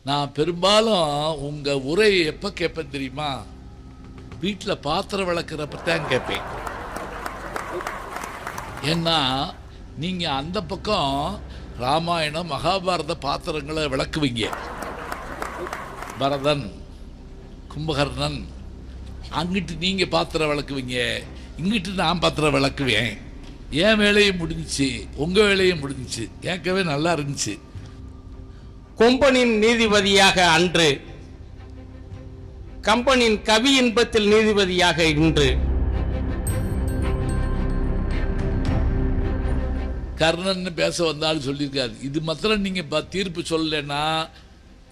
நான் பெரும்பாலும் உங்க உரை எப்ப கேட்பேன் தெரியுமா? வீட்டில் பாத்திரம் விளக்குறப்ப தான் கேட்பேன். ஏன்னா நீங்க அந்த பக்கம் ராமாயணம் மகாபாரத பாத்திரங்களை விளக்குவீங்க. பரதன், கும்பகர்ணன், அங்கிட்டு நீங்க பாத்திரம் விளக்குவீங்க, இங்கிட்டு நான் பாத்திரம் விளக்குவேன். என் வேலையும் முடிஞ்சிச்சு, உங்க வேலையும் முடிஞ்சிச்சு. கேட்கவே நல்லா இருந்துச்சு. கொம்பனின் நீதிபதியாக அன்று, கம்பனின் கவி இன்பத்தில் நீதிபதியாக இன்று. கர்ணன் பேச வந்தாலும் சொல்லியிருக்காரு, இது மாத்திரம் நீங்க தீர்ப்பு சொல்லலைன்னா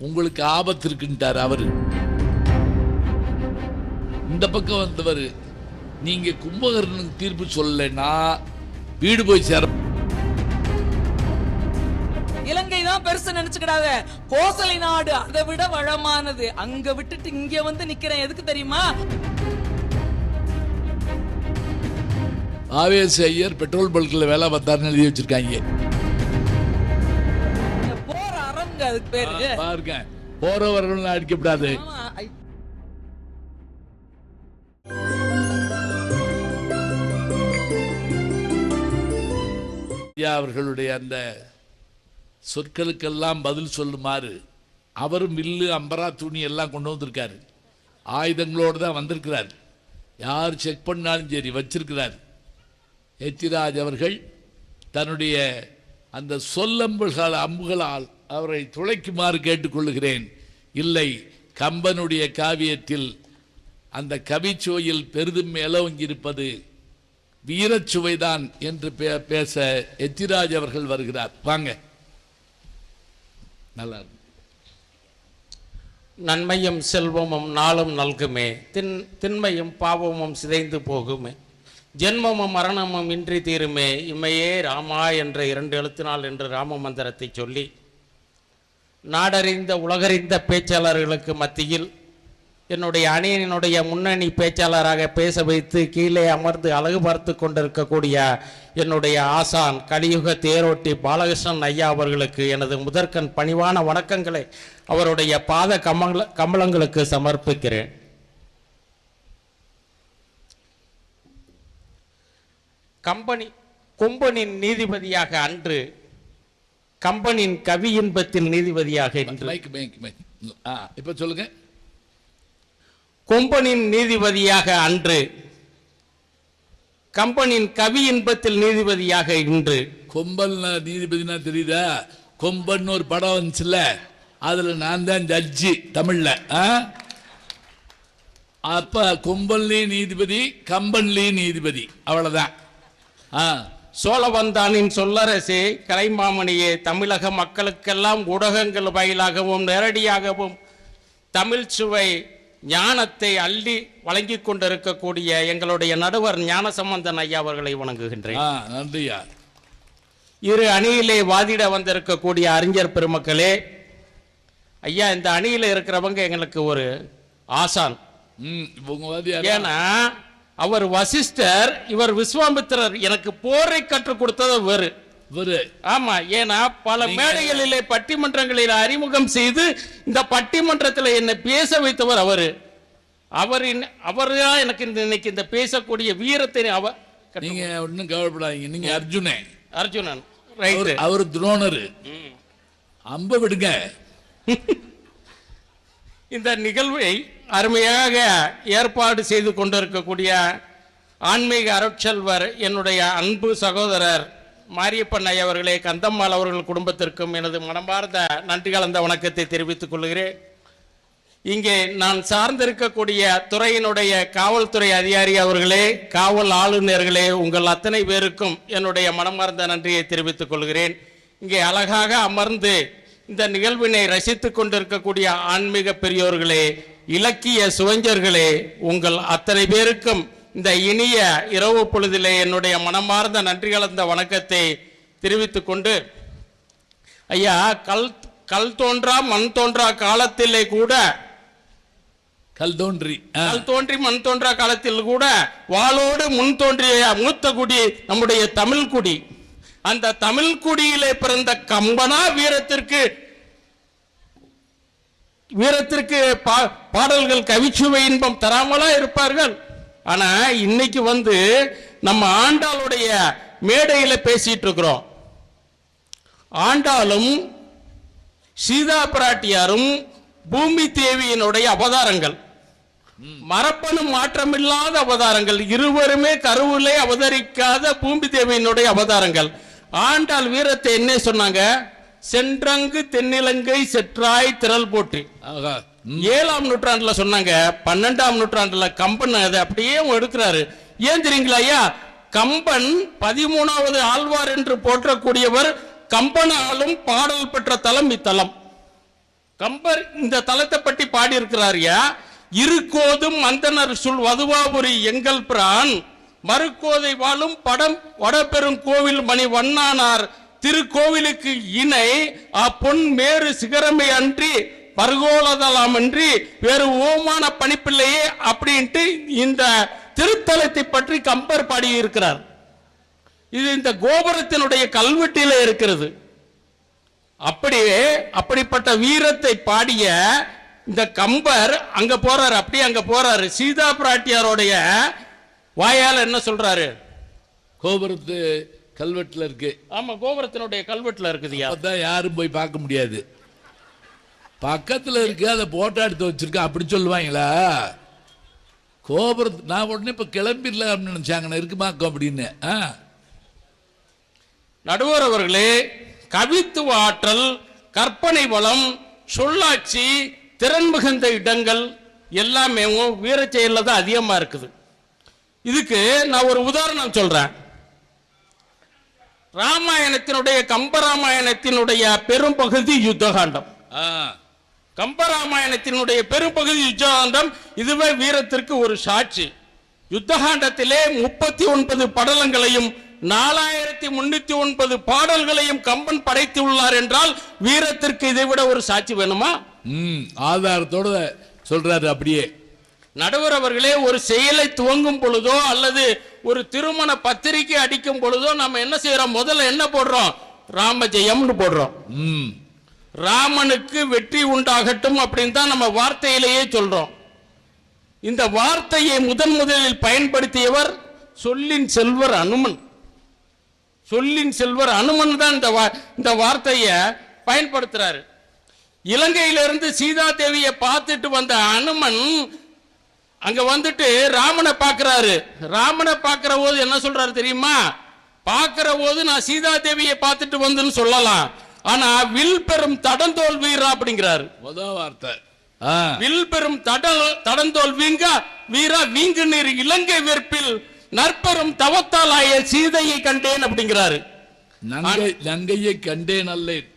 உங்களுக்கு ஆபத்து இருக்குன்ட்டார் அவரு. இந்த பக்கம் வந்தவர், நீங்க கும்பகர்ணனுக்கு தீர்ப்பு சொல்லலைன்னா வீடு போய் சேர. இலங்கை தான் பெருசு நினைச்சுக்கிடாத, கோசலை நாடு அதை விட வளமானது. அங்க விட்டுட்டு இங்க வந்து நிக்கிறேன், எதுக்கு தெரியுமா? ஆவேச ஐயர் பெட்ரோல் பல்க்ல வேலை பார்த்தாருன்னு எழுதி வச்சிருக்காங்க. போற அரங்க அதுக்கு பேரு. பாருங்க, போறவர்கள் அடிக்கப்படாது. அவர்களுடைய அந்த சொற்களுக்கெல்லாம் பதில் சொல்லுமாறு அவரும் வில்லு, அம்பரா, துணி எல்லாம் கொண்டு வந்திருக்காரு. ஆயுதங்களோடு தான் வந்திருக்கிறார். யார் செக் பண்ணாலும் சரி வச்சிருக்கிறார். எத்திராஜ் அவர்கள் தன்னுடைய அந்த அம்புகளால் அவரை துளைக்குமாறு கேட்டுக்கொள்ளுகிறேன். இல்லை, கம்பனுடைய காவியத்தில் அந்த கவிச்சுவையில் பெரிதும் மேலோங்கியிருப்பது வீரச்சுவைதான் என்று பேச எத்திராஜ் அவர்கள் வருகிறார். வாங்க. நல்லா நன்மையும் செல்வமும் நாளும் நல்குமே, திண்மையும் பாவமும் சிதைந்து போகுமே, ஜென்மமும் மரணமும் இன்றி தீருமே, இம்மையே ராமா என்ற 2 எழுத்தினால் என்று ராம மந்திரத்தை சொல்லி நாடறிந்த உலகறிந்த பேச்சாளர்களுக்கு மத்தியில் என்னுடைய அணியினுடைய முன்னணி பேச்சாளராக பேச வைத்து கீழே அமர்ந்து அழகு பார்த்து கொண்டிருக்கக்கூடிய என்னுடைய ஆசான் கலியுக தேரோட்டி பாலகிருஷ்ணன் ஐயா அவர்களுக்கு எனது முதற்கண் பணிவான வணக்கங்களை அவருடைய பாத கமலங்களுக்கு சமர்ப்பிக்கிறேன். கொம்பனின் நீதிபதியாக அன்று, கம்பனின் கவி இன்பத்தில் நீதிபதியாக இன்று. இப்ப சொல்லுங்க. கொம்பனின் நீதிபதியாக அன்று, கம்பனின் கவி இன்பத்தில் நீதிபதியாக இன்று. கொம்பன் நீதிபதினா தெரியுதா? கொம்பன் ஒரு படம் வந்துச்சுல்ல, அதுல நான் தான் ஜட்ஜி தமிழ்ல. அப்ப கொம்பன்லயும் நீதிபதி, கம்பன்லயும் நீதிபதி, அவ்வளவுதான். சோழவந்தானின் சொல்லரசே, கலைமாமணியே, தமிழக மக்களுக்கெல்லாம் ஊடகங்கள் வாயிலாகவும் நேரடியாகவும் தமிழ் சுவை ஞானத்தை அள்ளி வழங்கி கொண்டிருக்கக்கூடிய எங்களுடைய நடுவர் ஞானசம்பந்தன் ஐயா அவர்களை வணங்குகின்றேன். நன்றியா. இரு அணியிலே வாதிட வந்திருக்கக்கூடிய அறிஞர் பெருமக்களே, ஐயா, இந்த அணியில இருக்கிறவங்க எங்களுக்கு ஒரு ஆசான். ஏன்னா அவர் வசிஷ்டர், இவர் விஸ்வாமித்திரர். எனக்கு போரை கற்றுக் கொடுத்தது வேறு. ஆமா, ஏன்னா பல மேடைகளிலே பட்டிமன்றங்களில் அறிமுகம் செய்து இந்த பட்டிமன்றத்தில் என்னை பேச வைத்தவர் அவரு. அவர்தான் எனக்கு இன்னைக்கு இந்த பேசக்கூடிய வீரத்தை நீங்க ஒன்னும் கவலைப்படாதீங்க. நீங்க அர்ஜுனன், அவர் துரோணரு. அம்ப விடுங்க. இந்த நிகழ்வை அருமையாக ஏற்பாடு செய்து கொண்டிருக்கக்கூடிய ஆன்மீக அருட்செல்வர் என்னுடைய அன்பு சகோதரர் மாரியப்பன் ஐயா அவர்களே, கந்தம்மாள் அவர்கள் குடும்பத்திற்கும் எனது மனமார்ந்த நன்றி கலந்த வணக்கத்தை தெரிவித்துக் கொள்கிறேன். இங்கே நான் சார்ந்திருக்கக்கூடிய துறையினுடைய காவல்துறை அதிகாரி அவர்களே, காவல் ஆளுநர்களே, உங்கள் அத்தனை பேருக்கும் என்னுடைய மனமார்ந்த நன்றியை தெரிவித்துக் கொள்கிறேன். இங்கே அழகாக அமர்ந்து இந்த நிகழ்வினை ரசித்துக் கொண்டிருக்கக்கூடிய ஆன்மீக பெரியோர்களே, இலக்கிய சுவைஞர்களே, உங்கள் அத்தனை பேருக்கும் இந்த இனிய இரவு பொழுதிலே என்னுடைய மனமார்ந்த நன்றி கலந்த வணக்கத்தை தெரிவித்துக் கொண்டு, ஐயா, கல் தோன்றா மண் தோன்றா காலத்திலே கூட, கல் தோன்றி மண் தோன்றா காலத்தில் கூட வாளோடு முன் தோன்றிய மூத்த குடி நம்முடைய தமிழ் குடி. அந்த தமிழ் குடியிலே பிறந்த கம்பனா வீரத்திற்கு வீரத்திற்கு பாடல்கள் கவிச்சுவை இன்பம் தராமலா இருப்பார்கள். ஆனா இன்னைக்கு வந்து நம்ம ஆண்டாளுடைய மேடையில பேசிட்டு இருக்கிறோம். ஆண்டாளும் சீதா பிராட்டியாரும் பூமி தேவியினுடைய அவதாரங்கள், மரப்பணு மாற்றமில்லாத அவதாரங்கள், இருவருமே கருவிலே அவதரிக்காத பூமி தேவியினுடைய அவதாரங்கள். ஆண்டாள் வீரத்தை என்ன சொன்னாங்க? சென்றங்கு தென்னிலங்கை செற்றாய் திரள் போற்றி. 7ஆம் நூற்றாண்டுல சொன்னாங்க. 12ஆம் நூற்றாண்டுல கம்பன் அதை அப்படியே எடுக்கிறாரு. ஏன் தெரியுங்களா ஐயா? கம்பன் 13வது ஆழ்வார் என்று போற்றக்கூடியவர். கம்பனாலும் பாடல் பெற்ற தலம் இத்தலம். கம்பர் இந்த தலத்தை பற்றி பாடி இருக்கிறார். இருக்கோதும் அந்தனர் சொல் வதுவாபுரி எங்கள் பிரான் மறுக்கோதை வாழும் படம் வடபெரும் கோவில் மணி வண்ணானார் திருக்கோவிலுக்கு இணை பொன் மேறு சிகரமை அன்றி பருகோலதலாம் அன்றி வேறு ஓமான பணிப்பில்லையே அப்படின்ட்டு இந்த திருத்தலத்தை பற்றி கம்பர் பாடியிருக்கிறார். இது இந்த கோபுரத்தினுடைய கல்வெட்டில இருக்கிறது. அப்படியே அப்படிப்பட்ட வீரத்தை பாடிய இந்த கம்பர் அங்க போறாரு. அப்படியே அங்க போறாரு. சீதா பிராட்டியாரோடைய வாயால் என்ன சொல்றாரு? கோபுரத்து கல்வெட்டுல இருக்கு. ஆமா, கோபுரத்தினுடைய கல்வெட்டுல இருக்குதுயா. அதான் யாரும் போய் பார்க்க முடியாது. பக்கத்துல இருக்கு, அதை போட்டோ எடுத்து வச்சிருக்க அப்படி சொல்லுவாங்களா? கோபுரத்து நான் உடனே இப்ப கிளம்பிடல அப்படின்னு நினைச்சாங்க இருக்குமாக்கும் அப்படின்னு. நடுவர் அவர்களே, கவித்துவ ஆற்றல், கற்பனை வளம், சொல்லாட்சி, திறன் மிகுந்த இடங்கள் எல்லாமே வீர செயல்ல தான் அதிகமா இருக்குது. இதுக்கு நான் ஒரு உதாரணம் சொல்றேன். ராமாயணத்தினுடைய கம்பராமாயணத்தினுடைய பெரும்பகுதி யுத்தகாண்டம். கம்பராமாயணத்தினுடைய பெரும்பகுதி யுத்தகாண்டம். இதுவே வீரத்திற்கு ஒரு சாட்சி. யுத்தகாண்டத்திலே 39 படலங்களையும் 4309 பாடல்களையும் கம்பன் படைத்துள்ளார் என்றால் வீரத்திற்கு இதை விட ஒரு சாட்சி வேணுமா? ஆதாரத்தோட சொல்றாரு. அப்படியே நடுவர் அவர்களே, ஒரு செயலை துவங்கும் பொழுதோ அல்லது ஒரு திருமண பத்திரிகை அடிக்கும் பொழுதோ நம்ம என்ன செய்யறோம்? முதல்ல என்ன போடுறோம்? ராமஜெயம்னு போடுறோம். ராமனுக்கு வெற்றி உண்டாகட்டும் அப்படின்னு தான் நம்ம வார்த்தையிலேயே சொல்றோம். இந்த வார்த்தையை முதலில் பயன்படுத்தியவர் சொல்லின் செல்வர் அனுமன். சொல்லின் செல்வர் அனுமன் தான் இந்த வார்த்தையை பயன்படுத்துறாரு. இலங்கையிலிருந்து சீதா தேவியை பார்த்துட்டு வந்த அனுமன் அங்க வந்துட்டு ராமனை பார்க்கிறாரு. ராமனை பார்க்கிற போது என்ன சொல்றாரு தெரியுமா? பார்க்கிற போது நான் சீதா தேவியை பார்த்துட்டு வந்துன்னு சொல்லலாம், ஆனா வில் பெரும் தடந்தோல் வீரா அப்படிங்கிறாரு. முதல் வார்த்தை வில் பெரும் தடந்தோல் வீரா வீங்கு நீர் இலங்கை வெற்பில் நற்பெரும் தவத்தாலாய சீதையை கண்டேன் அப்படிங்கிறாரு. நங்கையை கண்டேன் அல்லேன்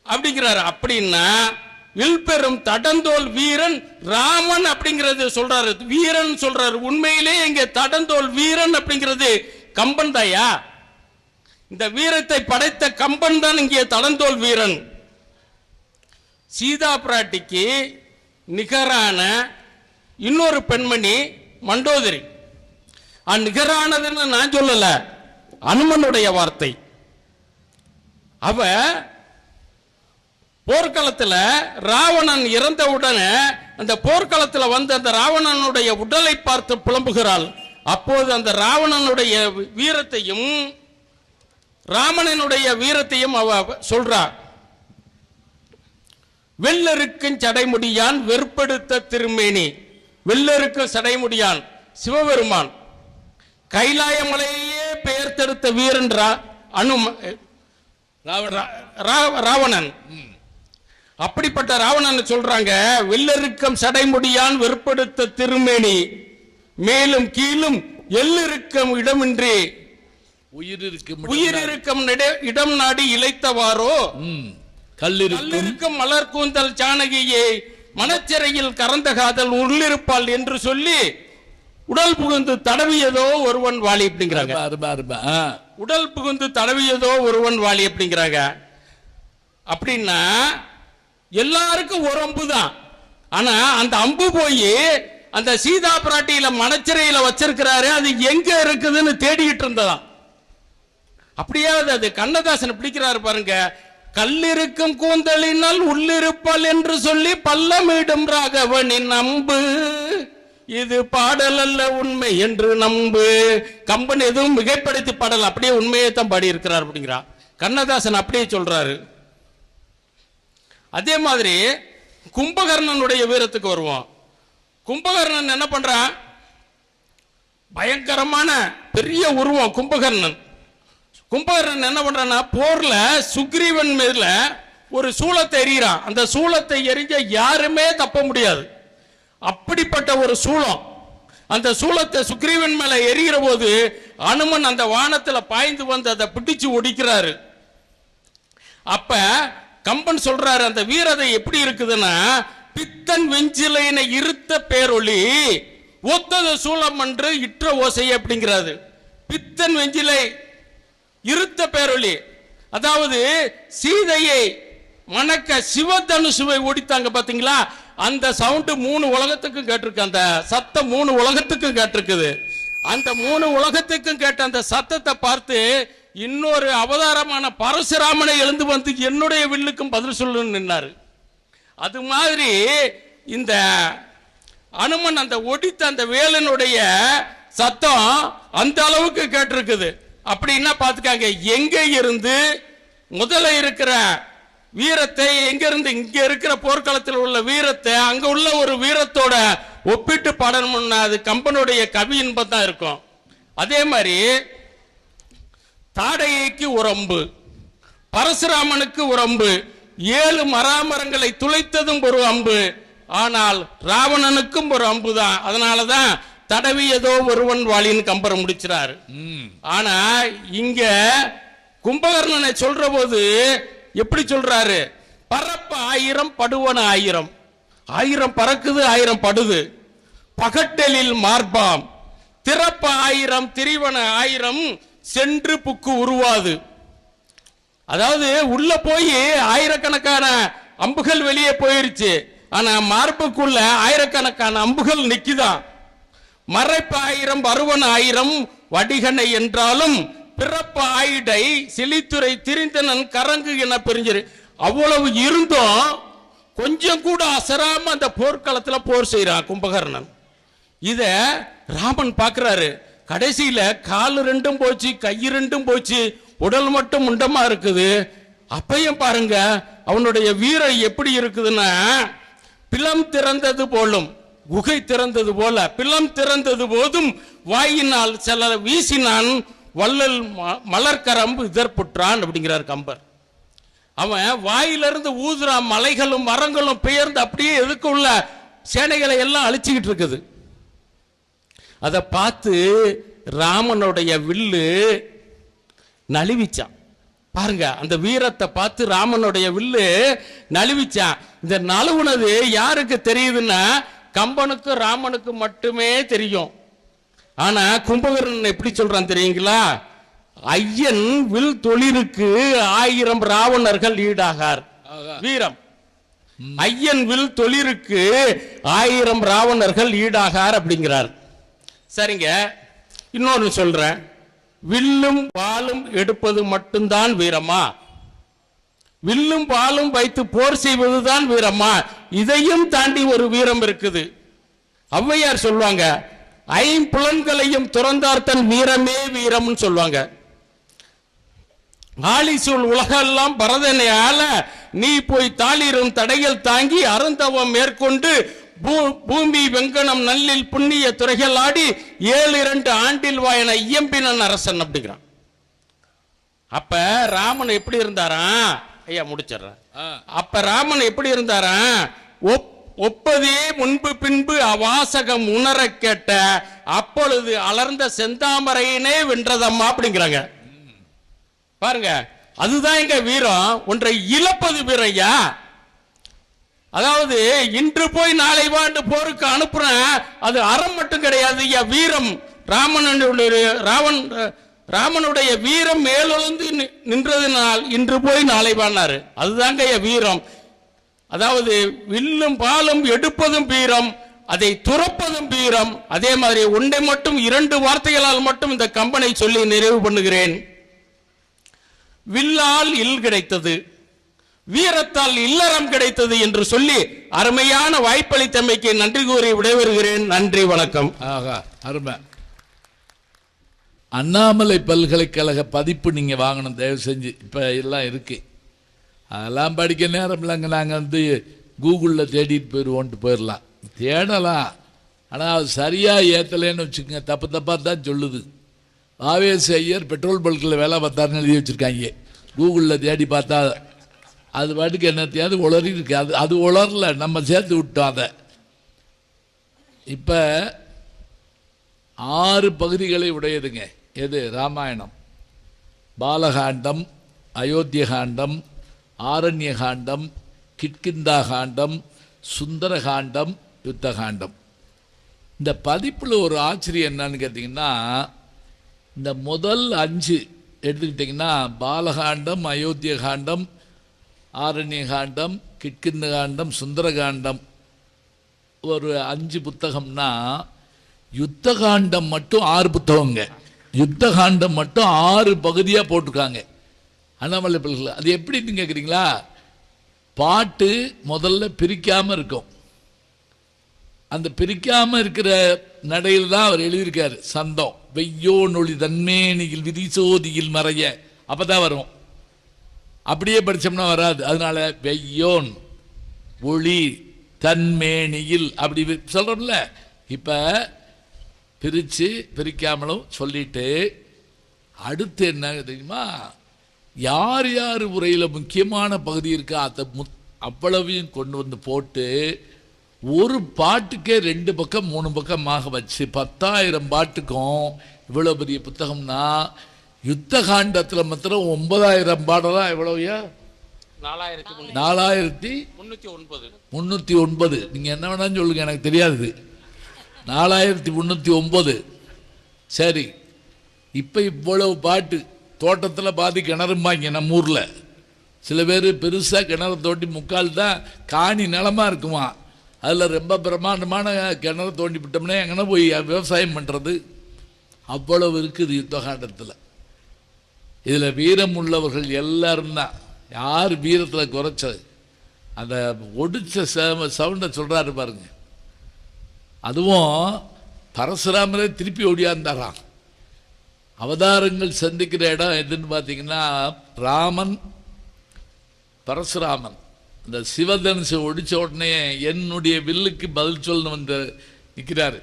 அப்படிங்கிறாரு. அப்படின்னா வில்பெரும் தடந்தோல் வீரன் ராமன் அப்படிங்கிறது சொல்றாரு, வீரன் சொல்றாரு. உண்மையிலே இங்க தடந்தோல் வீரன் அப்படிங்கிறது கம்பன் தாயா. இந்த வீரத்தை படைத்த கம்பன் தான் இங்கே தடந்தோல் வீரன். சீதா பிராட்டிக்கு நிகரான இன்னொரு பெண்மணி மண்டோதரி. நிகரானதுன்னு நான் சொல்லல, அனுமனுடைய வார்த்தை. அவ போர்க்களத்தில் ராவணன் இறந்தவுடனே அந்த போர்க்களத்தில் வந்து அந்த ராவணனுடைய உடலை பார்த்து புலம்புகிறாள். அப்போது அந்த ராவணனுடைய வீரத்தையும் ராமனுடைய வீரத்தையும் அவ சொல்றார். வெள்ளருக்கும் சடைமுடியான் வெறுப்படுத்த திருமேனி. வெள்ளருக்கும் சடைமுடியான் சிவபெருமான் கைலாயமலையே பெயர்த்தெடுத்த வீரன் ராவணன். அப்படிப்பட்ட ராவணன் சொல்றாங்க, வெள்ளருக்கம் சடைமுடியான் வெறுப்படுத்த திருமேனி மேலும் கீழும் எல்லிருக்கம் இடமின்றி உயிரிருக்கும் இடம் நாடி இழைத்தவாறோ கல்லிருக்கும் மலர் கூந்தல் ஜானகியை மனச்சிறையில் கறந்த காதல் உள்ளிருப்பாள் என்று சொல்லி உடல் புகுந்து தடவியதோ ஒருவன் வாலி அப்படிங்கிறாங்க. உடல் புகுந்து தடவியதோ ஒருவன் வாலி அப்படிங்கிறாங்க. அப்படின்னா எல்லாருக்கும் ஒரு அம்பு தான். ஆனா அந்த அம்பு போய் அந்த சீதா பிராட்டியில மனச்சிறையில வச்சிருக்கிறாரு. அது எங்க இருக்குதுன்னு தேடிட்டு இருந்ததாம். அப்படியே அது கண்ணதாசன் பிடிக்கிறாரு பாருங்க. கல்லிருக்கும் கூந்தலினால் உள்ளிருப்பால் என்று சொல்லி பல்லமிடும் ராகவனின் நம்பு, இது பாடல் அல்ல உண்மை என்று நம்பு. கம்பன் எதுவும் மிகைப்படுத்தி பாடல், அப்படியே உண்மையை தான் பாடி இருக்கிறார் அப்படிங்கிறார் கண்ணதாசன், அப்படியே சொல்றாரு. அதே மாதிரி கும்பகர்ணனுடைய வீரத்துக்கு வருவோம். கும்பகர்ணன் என்ன பண்றான்? பயங்கரமான பெரிய உருவம் கும்பகர்ணன். கும்பகர்ணன் என்ன பண்றான்னா, போர்ல சுக்ரீவன் மேல ஒரு சூலத்தை எறிகிறான். அந்த சூலத்தை எறிஞ்ச யாருமே தப்ப முடியாது, அப்படிப்பட்ட ஒரு சூலம். அந்த சூலத்தை சுக்ரீவன் மேல எறிகிற போது அனுமன் அந்த வானத்துல பாய்ந்து வந்து அதை பிடிச்சு ஒடிக்கிறாரு. அப்ப கம்பன் சொல்றாரு, அந்த வீரதை எப்படி இருக்குதுன்னா, பித்தன் வெஞ்சிலையினை இருத்த பேரொளி ஒத்தது சூலம் என்று இற்ற ஓசை அப்படிங்கிறாரு. பித்தன் வெஞ்சிலை இருத்த பேரொளி, அதாவது சீதையை மணக்க சிவதனுசுவை ஓடித்தாங்க பாத்தீங்களா, அந்த சவுண்ட் 3 உலகத்துக்கும் கேட்டிருக்கு, அந்த சத்தம் 3 உலகத்துக்கும் கேட்டிருக்குது. அந்த 3 உலகத்துக்கும் கேட்ட அந்த சத்தத்தை பார்த்து இன்னொரு அவதாரமான பரசுராமனை எழுந்து வந்து என்னுடைய வில்லுக்கும் பதில் சொல்லு நின்னாரு. அது மாதிரி இந்த அனுமன் அந்த ஒடித்த அந்த வேலனுடைய சத்தம் அந்த அளவுக்கு கேட்டிருக்குது. அப்படின்னா பாத்துக்காங்க, எங்க இருந்து முதல்ல இருக்கிற வீரத்தை, எங்க இருந்து இங்க இருக்கிற போர்க்களத்தில் உள்ள வீரத்தை அங்க உள்ள ஒரு வீரத்தோட ஒப்பிட்டு பாடணும்னா அது கம்பனுடைய கவி இன்பம் தான் இருக்கும். அதே மாதிரி தாடையைக்கு ஒரு அம்பு, பரசுராமனுக்கு ஒரு அம்பு, 7 மராமரங்களை துளைத்ததும் ஒரு அம்பு, ஆனால் ராவணனுக்கும் ஒரு அம்பு தான். அதனாலதான் தடவியதோ ஒருவன் வாளின்னு கம்பரை முடிச்சாரு. ஆனா இங்க கும்பகர்ணனை சொல்ற போது எப்படி சொல்றாரு? பறப்ப 1000 படுவன 1000, 1000 பறக்குது 1000 படுது, பகட்டலில் மார்பாம் திறப்ப 1000 திரிவன 1000 சென்று புக்கு உருவாது. அதாவது உள்ள போய் ஆயிரக்கணக்கான அம்புகள் வெளியே போயிருச்சு, ஆனா மார்புக்குள்ள ஆயிரக்கணக்கான அம்புகள் நிக்குதான். மறைப்ப 1000 வருவன 1000 வடிகனை என்றாலும் பிறப்ப ஆயிடை சிலித்துறை திரிந்தனன் கரங்கு என பிரிஞ்சிரு. அவ்வளவு இருந்தும் கொஞ்சம் கூட அசராம அந்த போர்க்களத்துல போர் செய்யறான் கும்பகர்ணன். இத ராமன் பாக்குறாரு. கடைசியில கால் 2 போச்சு, கை 2 போச்சு, உடல் மட்டும் முண்டமா இருக்குது. அப்பையும் பாருங்க அவனுடைய வீரம் எப்படி இருக்குதுன்னா, பிளம் திறந்தது போலும், குகை திறந்தது போல பிளம் திறந்தது போதும் வாயினால் சில வீசினான் வள்ளல் மலர்கரம்பு இதற்புற்றான் அப்படிங்கிறார் கம்பர். அவன் வாயிலிருந்து ஊதுறான், மலைகளும் மரங்களும் பெயர்ந்து அப்படியே எதுக்கு உள்ள சேனைகளை எல்லாம் அழிச்சுக்கிட்டு இருக்குது. அதை பார்த்து ராமனுடைய வில்லு நழுவிச்சான். பாருங்க, அந்த வீரத்தை பார்த்து ராமனுடைய வில்லு நழுவிச்சான். இந்த நழுவுனது யாருக்கு தெரியுதுன்னா, கம்பனுக்கு ராமனுக்கு மட்டுமே தெரியும். ஆனா கும்பகர்ணன் எப்படி சொல்றான் தெரியுங்களா? ஐயன் வில் தொழிலுக்கு 1000 ராவணர்கள் ஈடாகார். வீரம். ஐயன் வில் தொழிலுக்கு 1000 ராவணர்கள் ஈடாகார் அப்படிங்கிறார். சரிங்க, இன்னொன்னு சொல்றேன். வில்லும் வாளும் எடுப்பது மட்டும்தான் வீரமா? வில்லும் வாளும் வைத்து போர் செய்வதுதான் வீரமா? இதையும் தாண்டி ஒரு வீரம் இருக்குது. ஔவையார் சொல்லுவாங்க, 5 புலன்களையும் துறந்தார் தன் வீரமே வீரம்னு சொல்லுவாங்க. ஆலிசூல் உலகெல்லாம் பரதனை ஆள நீ போய் தாளிரும் தடைகள் தாங்கி அருந்தவம் மேற்கொண்டு பூமி வெங்கனம் நல்லில் புண்ணிய துறைகள் ஆடி 7 ஆண்டில் வாயன இயம்பினன் அரசன் அப்படிங்கிறான். அப்ப ராமன் எப்படி இருந்தாரா? ஐயா முடிச்சிடுறேன். அப்ப ராமன் எப்படி இருந்தாரா? ஒப்பதே முன்பு பின்பு அவாசகம் உணர கேட்ட அப்பொழுது அலர்ந்த செந்தாமரையினே வென்றதம்மா அப்படிங்கிறாங்க. பாருங்க, அதுதான் எங்க வீரம். ஒன்றை இழப்பது வீரையா. அதாவது இன்று போய் நாளை வாண்டு போருக்கு அனுப்புறேன், அது அறம் மட்டும் கிடையாது ஐயா, வீரம். ராமனுடைய வீரம் மேலொழுந்து நின்றதுனால் இன்று போய் நாளை வாண்டாரு. அதுதாங்க வீரம். அதாவது வில்லும் பாலும் எடுப்பதும் வீரம், அதை துறப்பதும் வீரம். அதே மாதிரி ஒன்றை மட்டும் 2 வார்த்தைகளால் மட்டும் இந்த கம்பனை சொல்லி நிறைவு பண்ணுகிறேன். வில்லால் இல் கிடைத்தது, வீரத்தால் இல்லறம் கிடைத்தது என்று சொல்லி அருமையான வாய்ப்பளித்தமைக்கு நன்றி கூறி விடைபெறுகிறேன். நன்றி, வணக்கம். ஆகா, அருமை. அண்ணாமலை பல்கலைக்கழக பதிப்பு நீங்க வாங்கணும் தயவு செஞ்சு. இப்ப எல்லாம் இருக்கு, அதெல்லாம் படிக்க நேரம் இல்லைங்க. நாங்கள் கூகுளில் தேடிட்டு போயிடலாம், தேடலாம். ஆனால் அது சரியாக ஏற்றலைன்னு வச்சுக்கோங்க, தப்பு தப்பாக தான் சொல்லுது. ஆவேச ஐயர் பெட்ரோல் பல்கில் வேலை பார்த்தாருன்னு எழுதி வச்சுருக்காங்க. கூகுளில் தேடி பார்த்தா அது பாட்டுக்கு என்னத்தையாவது உளறி இருக்கு. அது உளரல, நம்ம சேர்த்து விட்டோம் அதை. இப்போ 6 பகுதிகளை உடையதுங்க. எது? ராமாயணம், பாலகாண்டம், அயோத்தியகாண்டம், ஆரண்யகாண்டம், கிட்கிந்தா காண்டம், சுந்தரகாண்டம், யுத்தகாண்டம். இந்த பதிப்பில் ஒரு ஆச்சரியம் என்னன்னு கேட்டிங்கன்னா, இந்த முதல் 5 எடுத்துக்கிட்டிங்கன்னா பாலகாண்டம், அயோத்தியகாண்டம், ஆரண்யகாண்டம், கிட்கிந்தகாண்டம், சுந்தரகாண்டம் ஒரு 5 புத்தகம்னா, யுத்தகாண்டம் மட்டும் 6 புத்தகங்க. யுத்தகாண்டம் மட்டும் 6 பகுதியாக போட்டிருக்காங்க அண்ணாமலை பல்கலை. அது எப்படின்னு கேட்குறீங்களா? பாட்டு முதல்ல பிரிக்காமல் இருக்கும். அந்த பிரிக்காமல் இருக்கிற நடையில் தான் அவர் எழுதியிருக்காரு. சந்தம் வெய்யோ நொழி தன்மேனியில் விதிசோதியில் மறைய, அப்போ தான் வரும். அப்படியே படித்தோம்னா வராது. அதனால வெய்யோன் ஒளி தன்மேனியில் அப்படி சொல்கிறோம்ல. இப்போ பிரித்து பிரிக்காமலும் சொல்லிட்டு அடுத்து என்ன தெரியுமா, யார் யார் உரையில் முக்கியமான பகுதி இருக்கா அதை அவ்வளவையும் கொண்டு வந்து போட்டு ஒரு பாட்டுக்கே 2 பக்கம் 3 பக்கமாக வச்சு 10,000 பாட்டுக்கும் இவ்வளோ பெரிய புத்தகம்னா, யுத்த காண்டத்தில் மாத்திரம் 9,000 பாடலா எவ்வளோயா? 4,309. நீங்கள் என்ன வேணாலும் சொல்லுங்க, எனக்கு தெரியாது. 4,309. சரி, இப்போ இவ்வளவு பாட்டு. தோட்டத்தில் பாதி கிணறும்பாங்க நம்ம ஊரில். சில பேர் பெருசாக கிணறு தோண்டி முக்கால் தான் காணி நிலமாக இருக்குமா, அதில் ரொம்ப பிரம்மாண்டமான கிணறு தோண்டி விட்டோம்னா எங்கன்னா போய் விவசாயம் பண்ணுறது? அவ்வளவு இருக்குது யுத்தகாண்டத்தில். இதில் வீரம் உள்ளவர்கள் எல்லாரும் தான். யார் வீரத்தில் குறைச்சது? அந்த ஒடிச்ச சவுண்டை சொல்கிறாரு பாருங்க. அதுவும் பரசுராமரே திருப்பி ஓடியாந்தாராம். அவதாரங்கள் சந்திக்கிற இடம் எதுன்னு பார்த்தீங்கன்னா, ராமன் பரசுராமன் இந்த சிவதனுசை ஒடிச்ச உடனே என்னுடைய வில்லுக்கு பதில் சொல்லணும் வந்து நிற்கிறாரு.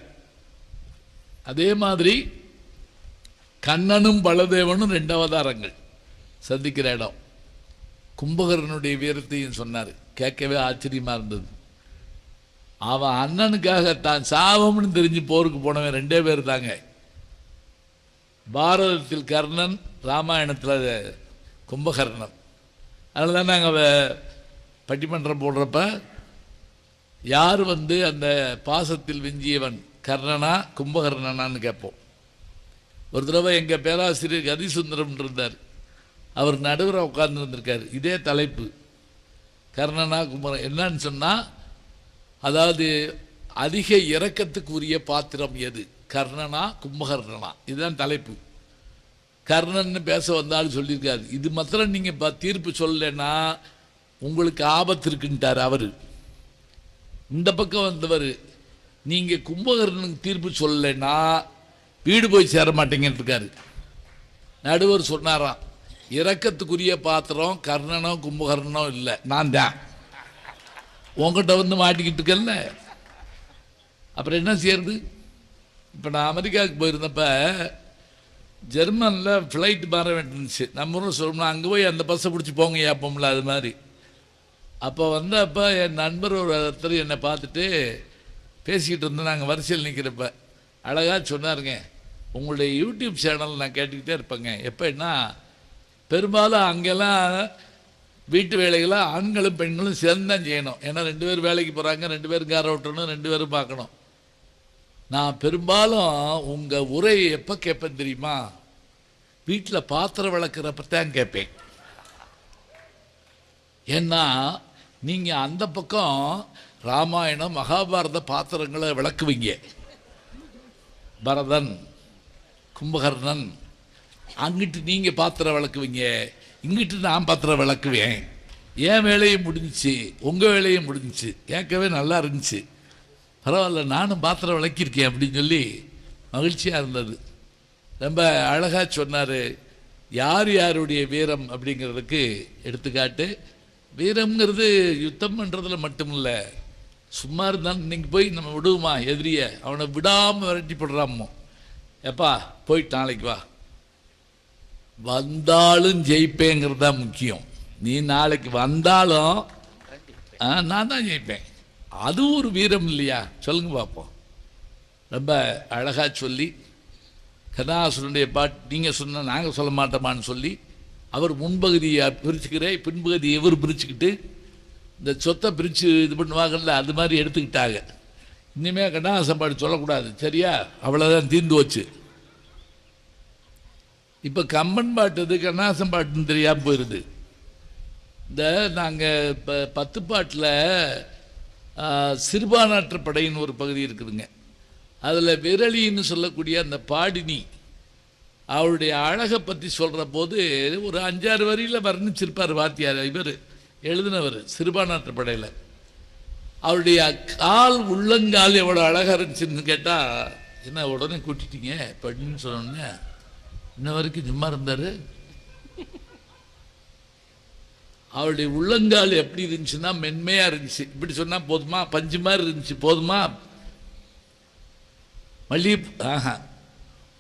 அதே மாதிரி கண்ணனும் பலதேவனும் 2 அவதாரங்கள் சந்திக்கிற இடம். கும்பகர்ணனுடைய வீரத்தையும் சொன்னார். கேட்கவே ஆச்சரியமா இருந்தது. அவன் அண்ணனுக்காக தான் சாவம்னு தெரிஞ்சு போருக்கு போனவன் 2 பேர் தாங்க. பாரதத்தில் கர்ணன், ராமாயணத்தில் கும்பகர்ணன். அதில் தான் நாங்கள் பட்டிமன்றம் போடுறப்ப யார் அந்த பாசத்தில் விஞ்சியவன், கர்ணனா கும்பகர்ணனான்னு கேட்போம். ஒரு தடவை எங்கள் பேராசிரியர் கதிசுந்தரம் இருந்தார். அவர் நடுவரை உட்கார்ந்து இருந்திருக்காரு. இதே தலைப்பு, கர்ணனா கும்பகர்ணன். என்னன்னு சொன்னால், அதாவது அதிக இரக்கத்துக்கு உரிய பாத்திரம் எது, கர்ணனா கும்பகர்ணனா? இதுதான் தலைப்பு. கர்ணன் பேச வந்தாலும் சொல்லியிருக்காரு, இது மாத்திரம் நீங்கள் தீர்ப்பு சொல்லலைன்னா உங்களுக்கு ஆபத்து இருக்குன்ட்டார் அவர். இந்த பக்கம் வந்தவர், நீங்கள் கும்பகர்ணனுக்கு தீர்ப்பு சொல்லலைன்னா வீடு போய் சேர மாட்டேங்கன்னு இருக்காரு. நடுவர் சொன்னாராம், இரக்கத்துக்குரிய பாத்திரம் கர்ணனோ கும்பகர்ணனோ இல்லை, நான் தான். உங்ககிட்ட மாட்டிக்கிட்டு இருக்கல, அப்புறம் என்ன செய்யறது? இப்போ நான் அமெரிக்காவுக்கு போயிருந்தப்ப ஜெர்மனில் ஃப்ளைட் மாற வேண்டியிருந்துச்சு. நம்ம ஊரில் சொல்லணும்னா அங்கே போய் அந்த பஸ்ஸை பிடிச்சி போங்க ஏப்போம்ல, அது மாதிரி. அப்போ அப்போ என் நண்பர் ஒருத்தர் என்னை பார்த்துட்டு பேசிக்கிட்டு இருந்தேன். நாங்கள் வரிசையில் நிற்கிறப்ப அழகாக சொன்னாருங்க, உங்களுடைய யூடியூப் சேனல் நான் கேட்டுக்கிட்டே இருப்பேங்க. எப்போன்னா பெரும்பாலும் அங்கெல்லாம் வீட்டு வேலைகளை ஆண்களும் பெண்களும் சேர்ந்து தான் செய்யணும். ஏன்னா 2 பேர் வேலைக்கு போகிறாங்க, 2 பேரும் காரை ஓட்டணும், 2 பேரும் பார்க்கணும். நான் பெரும்பாலும் உங்கள் உரையை எப்போ கேட்பேன் தெரியுமா? வீட்டில் பாத்திரம் விளக்குறப்ப தான் கேட்பேன். ஏன்னா நீங்கள் அந்த பக்கம் ராமாயணம் மகாபாரத பாத்திரங்களை விளக்குவீங்க, பரதன் கும்பகர்ணன். அங்கிட்டு நீங்கள் பாத்திரம் விளக்குவீங்க, இங்கிட்டு நான் பாத்திரம் விளக்குவேன். என் வேலையும் முடிஞ்சிச்சு, உங்கள் வேலையும் முடிஞ்சிச்சு, கேட்கவே நல்லா இருந்துச்சு, பரவாயில்ல நானும் பாத்திரம் விளக்கியிருக்கேன் அப்படின்னு சொல்லி மகிழ்ச்சியாக இருந்தது. ரொம்ப அழகாக சொன்னார். யார் யாருடைய வீரம் அப்படிங்கிறதுக்கு எடுத்துக்காட்டு. வீரம்ங்கிறது யுத்தம் பண்ணுறதுல மட்டும் இல்லை, சும்மா இருந்தாலும் இன்னைக்கு போய் நம்ம விடுவோமா எதிரிய, அவனை விடாமல் விரட்டி போடுறாமோ, எப்பா போயிட்டு நாளைக்கு வா, வந்தாலும் ஜெயிப்பேங்கிறது தான் முக்கியம். நீ நாளைக்கு வந்தாலும் நான் தான் ஜெயிப்பேன், அது ஒரு வீரம் இல்லையா? சொல்லுங்க பார்ப்போம். ரொம்ப அழகாக சொல்லி கதாசுரனுடைய பாட்டு நீங்கள் சொன்னால் நாங்கள் சொல்ல மாட்டோமான்னு சொல்லி அவர் முன்பகுதியை பிரிச்சுக்கிறேன், பின்பகுதியை எவர் பிரிச்சுக்கிட்டு இந்த சொத்தை பிரித்து இது பண்ணுவாங்கல்ல, அது மாதிரி எடுத்துக்கிட்டாங்க. இனிமேல் கண்ணாசன் பாட்டு சொல்லக்கூடாது, சரியா? அவ்வளோதான், தீர்ந்து வச்சு. இப்போ கம்பன் பாட்டுது கண்ணாசன் பாட்டுன்னு தெரியாமல் போயிடுது. இந்த நாங்கள் இப்போ 10 பாட்டில் சிறுபானாற்று படையின்னு ஒரு பகுதி இருக்குதுங்க. அதில் விரலின்னு சொல்லக்கூடிய அந்த பாடினி அவருடைய அழகை பற்றி சொல்கிற போது ஒரு 5-6 வரியில் வர்ணிச்சிருப்பார் வாத்தியார், இவர் எழுதினவர் சிறுபானாற்று படையில். அவருடைய கால் உள்ளங்கால் எவ்வளோ அழகாக இருந்துச்சுன்னு கேட்டால், என்ன உடனே கூட்டிட்டீங்க அப்படின்னு சொன்னோன்னே இன்ன வரைக்கும் சும்மா இருந்தார். அவருடைய உள்ளங்கால் எப்படி இருந்துச்சுன்னா மென்மையாக இருந்துச்சு. இப்படி சொன்னால் போதுமா? பஞ்சு மாதிரி இருந்துச்சு, போதுமா? மல்லிகை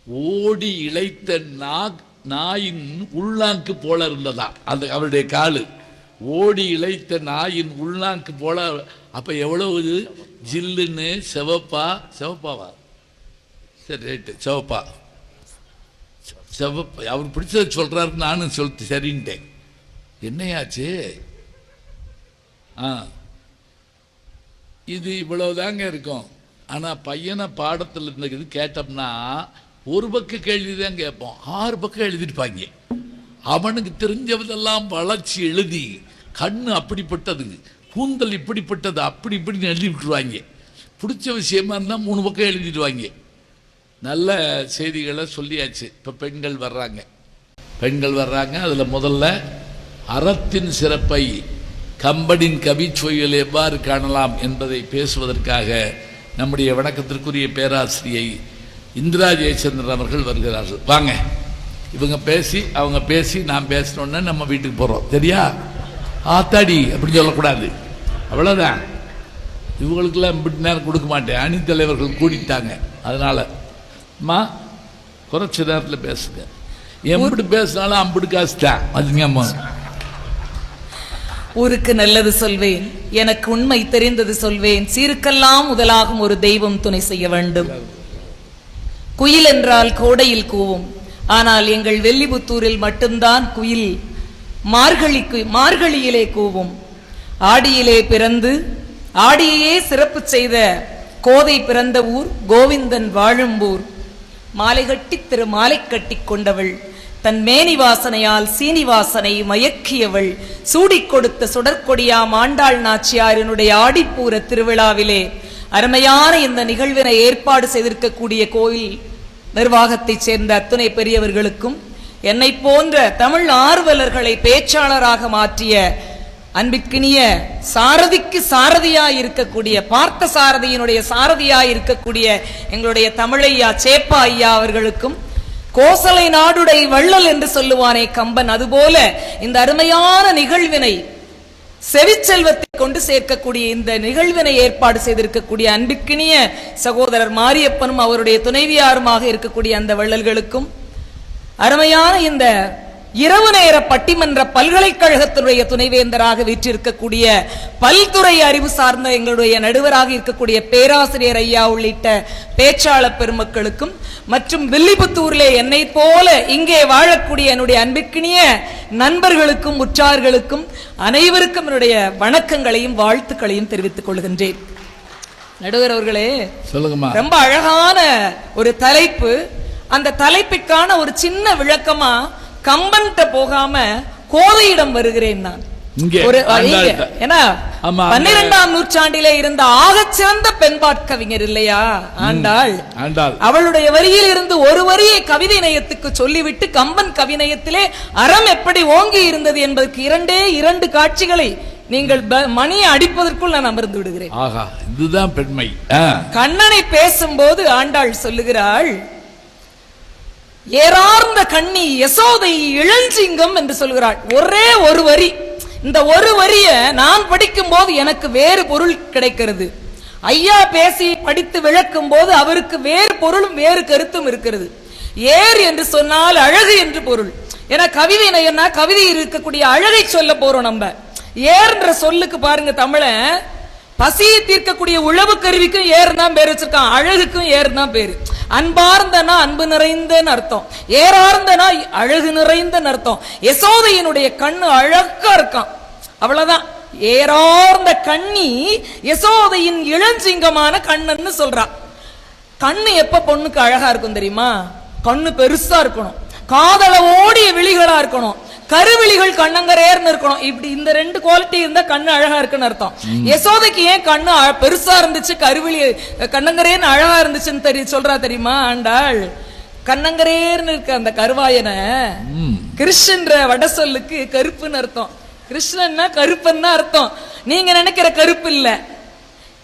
ஓடி இழைத்த நாயின் உள்நாக்கு போல இருந்ததா அந்த அவருடைய காலு. ஓடி இழைத்த நாயின் உள்நாக்கு போல. அப்போ எவ்வளவு ஜில்லுன்னு சிவப்பாவா? சரி ரைட்டு, சிவப்பா. அவர் பிடிச்சதை சொல்கிறாரு, நானும் சொல்லிட்டு சரின்ட்டேன். என்னையாச்சு? இது இவ்வளவுதாங்க இருக்கும். ஆனால் பையனை பாடத்தில் இருந்த இது கேட்டோம்னா ஒரு பக்கம் கேள்வி தான் கேட்போம், 6 பக்கம் எழுதிருப்பாங்க. அவனுக்கு தெரிஞ்சவதெல்லாம் வளர்ச்சி எழுதி, கண்ணு அப்படிப்பட்டது, கூந்தல் இப்படிப்பட்டது, அப்படி இப்படின்னு எழுதி விட்டுருவாங்க. பிடிச்ச விஷயமா இருந்தால் 3 பக்கம் எழுதிடுவாங்க. நல்ல செய்திகளை சொல்லியாச்சு. இப்போ பெண்கள் வர்றாங்க. அதில் முதல்ல அறத்தின் சிறப்பை கம்பனின் கவிச்சொய்கள் எவ்வாறு காணலாம் என்பதை பேசுவதற்காக நம்முடைய வணக்கத்திற்குரிய பேராசிரியை இந்திரா ஜெயச்சந்திரன் அவர்கள் வருகிறார்கள். வாங்க, அவங்க பேசி நான் பேசினோன்னே நம்ம வீட்டுக்கு போகிறோம், சரியா? ஆத்தாடி அப்படின்னு சொல்லக்கூடாது, அவ்வளோதான். இவங்களுக்கெல்லாம் இப்படி நேரம் கொடுக்க மாட்டேன், அணித்தலைவர்கள் கூடிட்டாங்க. அதனால் அம்மா குறைச்ச நேரத்தில் பேசுங்க, எப்படி பேசினாலும் அம்புடு காசு தான். அதுங்கம்மா, ஊருக்கு நல்லது சொல்வேன், எனக்கு உண்மை தெரிந்தது சொல்வேன், சீருக்கெல்லாம் முதலாகும் ஒரு தெய்வம் துணை செய்ய வேண்டும். குயில் என்றால் கோடையில் கூவும், ஆனால் எங்கள் வெள்ளிபுத்தூரில் மட்டும்தான் குயில் மார்கழியிலே கூவும். ஆடியிலே பிறந்து ஆடியையே சிறப்பு செய்த கோதை பிறந்த ஊர், கோவிந்தன் வாழும் ஊர். மாலை கட்டி திரு மாலை கட்டி கொண்டவள், தன் மேனி வாசனையால் சீனிவாசனை மயக்கியவள், சூடிக் கொடுத்த சுடற்கொடியாம் ஆண்டாள் நாச்சியாரினுடைய ஆடிப்பூர திருவிழாவிலே அருமையான இந்த நிகழ்வினை ஏற்பாடு செய்திருக்கக்கூடிய கோயில் நிர்வாகத்தை சேர்ந்த அத்துணை பெரியவர்களுக்கும், என்னை போன்ற தமிழ் ஆர்வலர்களை பேச்சாளராக மாற்றிய அன்பிற்கினிய சாரதிக்கு சாரதியாய் இருக்கக்கூடிய, பார்த்த சாரதியினுடைய சாரதியாய் இருக்கக்கூடிய எங்களுடைய தமிழையா சேப்பா ஐயா அவர்களுக்கும், கோசலை நாடுடை வள்ளல் என்று சொல்லுவானே கம்பன், அதுபோல இந்த அருமையான நிகழ்வினை செவிச்செல்வத்தை கொண்டு சேர்க்கக்கூடிய இந்த நிகழ்வினை ஏற்பாடு செய்திருக்கக்கூடிய அன்பிற்கினிய சகோதரர் மாரியப்பனும் அவருடைய துணைவியாருமாக இருக்கக்கூடிய அந்த வள்ளல்களுக்கும், அருமையான இந்த இரவு நேர பட்டிமன்ற பல்கலைக்கழகத்தினுடைய துணைவேந்தராக வீற்றிருக்கக்கூடிய பல்துறை அறிவு சார்ந்த எங்களுடைய நடுவராக இருக்கக்கூடிய பேராசிரியர் ஐயா உள்ளிட்ட பேச்சாளர் பெருமக்களுக்கும், மற்றும் வில்லிபுத்தூரிலே என்னை போல இங்கே வாழக்கூடிய என்னுடைய அன்பிற்கினிய நண்பர்களுக்கும் உற்றார்களுக்கும் அனைவருக்கும் என்னுடைய வணக்கங்களையும் வாழ்த்துக்களையும் தெரிவித்துக் கொள்கின்றேன். நடுவர் அவர்களே, சொல்லுங்கம்மா. ரொம்ப அழகான ஒரு தலைப்பு. அந்த தலைப்பிற்கான ஒரு சின்ன விளக்கமா கம்பன்கிட்ட போகாம கோதையிடம் வருகிறேன். நான் ஒரு ஏன்னா 12ஆம் நூற்றாண்டிலே இருந்த ஆகச் சிறந்த பெண்பாட்கவிஞர் இல்லையா ஆண்டாள். அவளுடைய வரியில் இருந்து ஒரு வரியை கவிதை நயத்துக்கு சொல்லிவிட்டு கம்பன் கவிநயத்திலே அறம் எப்படி ஓங்கி இருந்தது என்பதற்கு இரண்டு காட்சிகளை நீங்கள் மணியை அடிப்பதற்குள் நான் அமர்ந்து விடுகிறேன். இதுதான் பெண்மை. கண்ணனை பேசும்போது ஆண்டாள் சொல்லுகிறாள், ஏறார்ந்த கண்ணி யசோதை இளஞ்சிங்கம் என்று சொல்கிறாள். ஒரே ஒரு வரி. இந்த ஒரு வரிய நான் படிக்கும் போது எனக்கு வேறு பொருள் கிடைக்கிறது. ஐயா பேசி படித்து விளக்கும் போது அவருக்கு வேறு பொருளும் வேறு கருத்தும் இருக்கிறது. ஏர் என்று சொன்னால் அழகு என்று பொருள். ஏன்னா கவிதை நயம்னா கவிதையில் இருக்கக்கூடிய அழகை சொல்ல போறோம். நம்ம ஏர்ன்ற சொல்லுக்கு பாருங்க, தமிழ பசியை தீர்க்கக்கூடிய உழவு கருவிக்கும் ஏர் தான் பேர் வச்சிருக்கான், அழகுக்கும் ஏர் தான் பேரு. அன்பார்ந்தனா அன்பு நிறைந்தன்னு அர்த்தம், ஏறார்ந்தனா அழகு நிறைந்தன்னு அர்த்தம். யசோதையினுடைய கண்ணு அழகா இருக்கான், அவ்வளவுதான். ஏறார்ந்த கண்ணி யசோதையின் இளஞ்சிங்கமான கண்ணன்னு சொல்றா. கண்ணு எப்ப பொண்ணுக்கு அழகா இருக்கும் தெரியுமா? கண்ணு பெருசா இருக்கணும், காதல ஓடிய விழிகளா இருக்கணும், கருவிழிகள் கண்ணங்கரேர்னு இருக்கணும். இப்படி இந்த ரெண்டு குவாலிட்டி இருந்தா கண்ணு அழகா இருக்குன்னு அர்த்தம். யசோதைக்கு ஏன் கண்ணு பெருசா இருந்துச்சு, கருவிழி கண்ணங்கரேர்னு அழகா இருந்துச்சுன்னு சொல்றா தெரியுமா ஆண்டாள்? கண்ணங்கரேர்னு இருக்க அந்த கருவாயனை கிருஷ்ணன்ற வட சொல்லுக்கு கருப்புன்னு அர்த்தம். கிருஷ்ணன்னா கருப்புன்னு அர்த்தம். நீங்க நினைக்கிற கருப்பு இல்ல,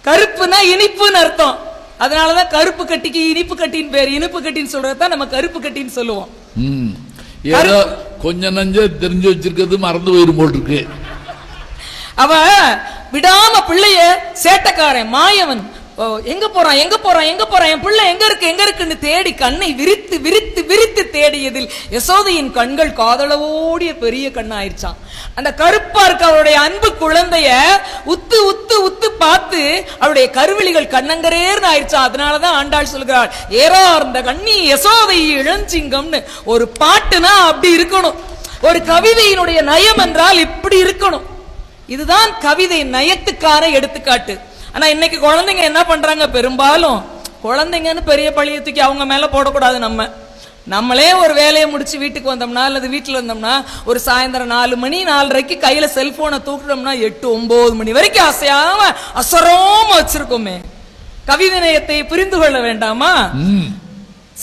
கருப்புனா இனிப்புன்னு அர்த்தம். அதனாலதான் கருப்பு கட்டிக்கு இனிப்பு கட்டின்னு பேரு. இனிப்பு கட்டின்னு சொல்றதான் நம்ம கருப்பு கட்டின்னு சொல்லுவோம். ஏதோ கொஞ்சம் நஞ்ச தெரிஞ்சு வச்சிருக்கிறது மறந்து போயிரும் போல் இருக்கு. அவ விடாம பிள்ளைய சேட்டக்காரன் மாயவன் எங்க போறான் எங்க போறான் எங்க போறான், என் பிள்ளை எங்க இருக்குன்னு தேடி கண்ணை விரித்து விரித்து விரித்து தேடியதில் யசோதையின் கண்கள் காதலவோடிய பெரிய கண்ணா ஆயிடுச்சான். அந்த கருப்பா இருக்க அவருடைய அன்பு குழந்தைய உத்து உத்து உத்து பார்த்து அவருடைய கருவிழிகள் கண்ணங்கரேர்னு ஆயிடுச்சான். அதனாலதான் ஆண்டாள் சொல்கிறாள், ஏறார்ந்த கண்ணி யசோதை இளஞ்சிங்கம்னு. ஒரு பாட்டுனா அப்படி இருக்கணும், ஒரு கவிதையினுடைய நயம் என்றால் இப்படி இருக்கணும். இதுதான் கவிதை நயத்துக்கான எடுத்துக்காட்டு. ஆனா இன்னைக்கு குழந்தைங்க என்ன பண்றாங்க, பெரும்பாலும் குழந்தைங்கன்னு பெரிய பழிய தூக்கி அவங்க மேல போடக்கூடாது. நம்மளே ஒரு வேலையை முடிச்சு வீட்டுக்கு வந்தோம்னா அல்லது வீட்டுல வந்தோம்னா ஒரு சாயந்தரம் 4 மணி 4:30 கையில செல்போனை தூக்குறோம்னா 8, 9 மணி வரைக்கும் அசையாம அசரோம வச்சிருக்கோமே. கவிதை நயத்தை புரிந்து கொள்ள வேண்டாமா?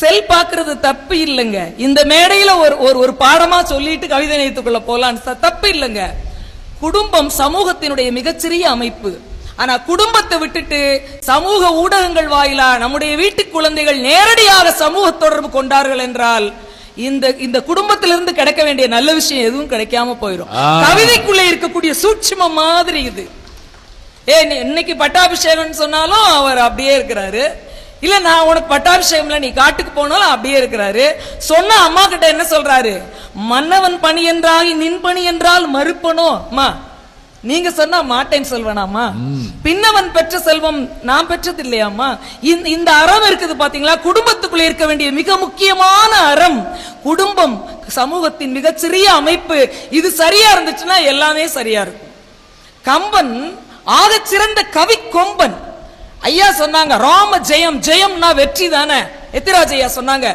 செல் பாக்குறது தப்பு இல்லைங்க. இந்த மேடையில ஒரு பாடமா சொல்லிட்டு கவிதை நயத்துக்குள்ள போலான்னு தப்பு இல்லைங்க. குடும்பம் சமூகத்தினுடைய மிகச்சிறிய அமைப்பு. ஆனா குடும்பத்தை விட்டுட்டு சமூக ஊடகங்கள் வாயிலா நம்முடைய வீட்டு குழந்தைகள் நேரடியாக சமூக தொடர்பு கொண்டார்கள் என்றால் இந்த குடும்பத்திலிருந்து கிடைக்க வேண்டிய நல்ல விஷயம் எதுவும் கிடைக்காம போயிடும். கவிதைக்குள்ளே இருக்கக்கூடிய சூட்சுமம் மாதிரி இது. இன்னைக்கு பட்டாபிஷேகம் சொன்னாலும் அவர் அப்படியே இருக்கிறாரு. இல்ல நான் உனக்கு பட்டாபிஷேகம்ல நீ காட்டுக்கு போனாலும் அப்படியே இருக்கிறாரு. சொன்ன அம்மா கிட்ட என்ன சொல்றாரு, மன்னவன் பணி என்றாகி நின் பணி என்றால் மறுப்பனோ அம்மா, நீங்க சொன்னா மாட்டேன்னு சொல்வேனாமா? பின்னவன் பெற்ற செல்வம் நான் பெற்றது இல்லையாமா? இந்த அறம் இருக்குது பாத்தீங்களா, குடும்பத்துக்குள்ள இருக்க வேண்டிய மிக முக்கியமான அறம் குடும்பம், சமூகத்தின் மிகச்சிறிய அமைப்பு. இது சரியா இருந்துச்சுன்னா எல்லாமே சரியா இருக்கும். கம்பன் ஆக சிறந்த கவி கொம்பன். ஐயா சொன்னாங்க ராம ஜெயம், ஜெயம்னா வெற்றி தானே. எத்திராஜ் ஐயா சொன்னாங்க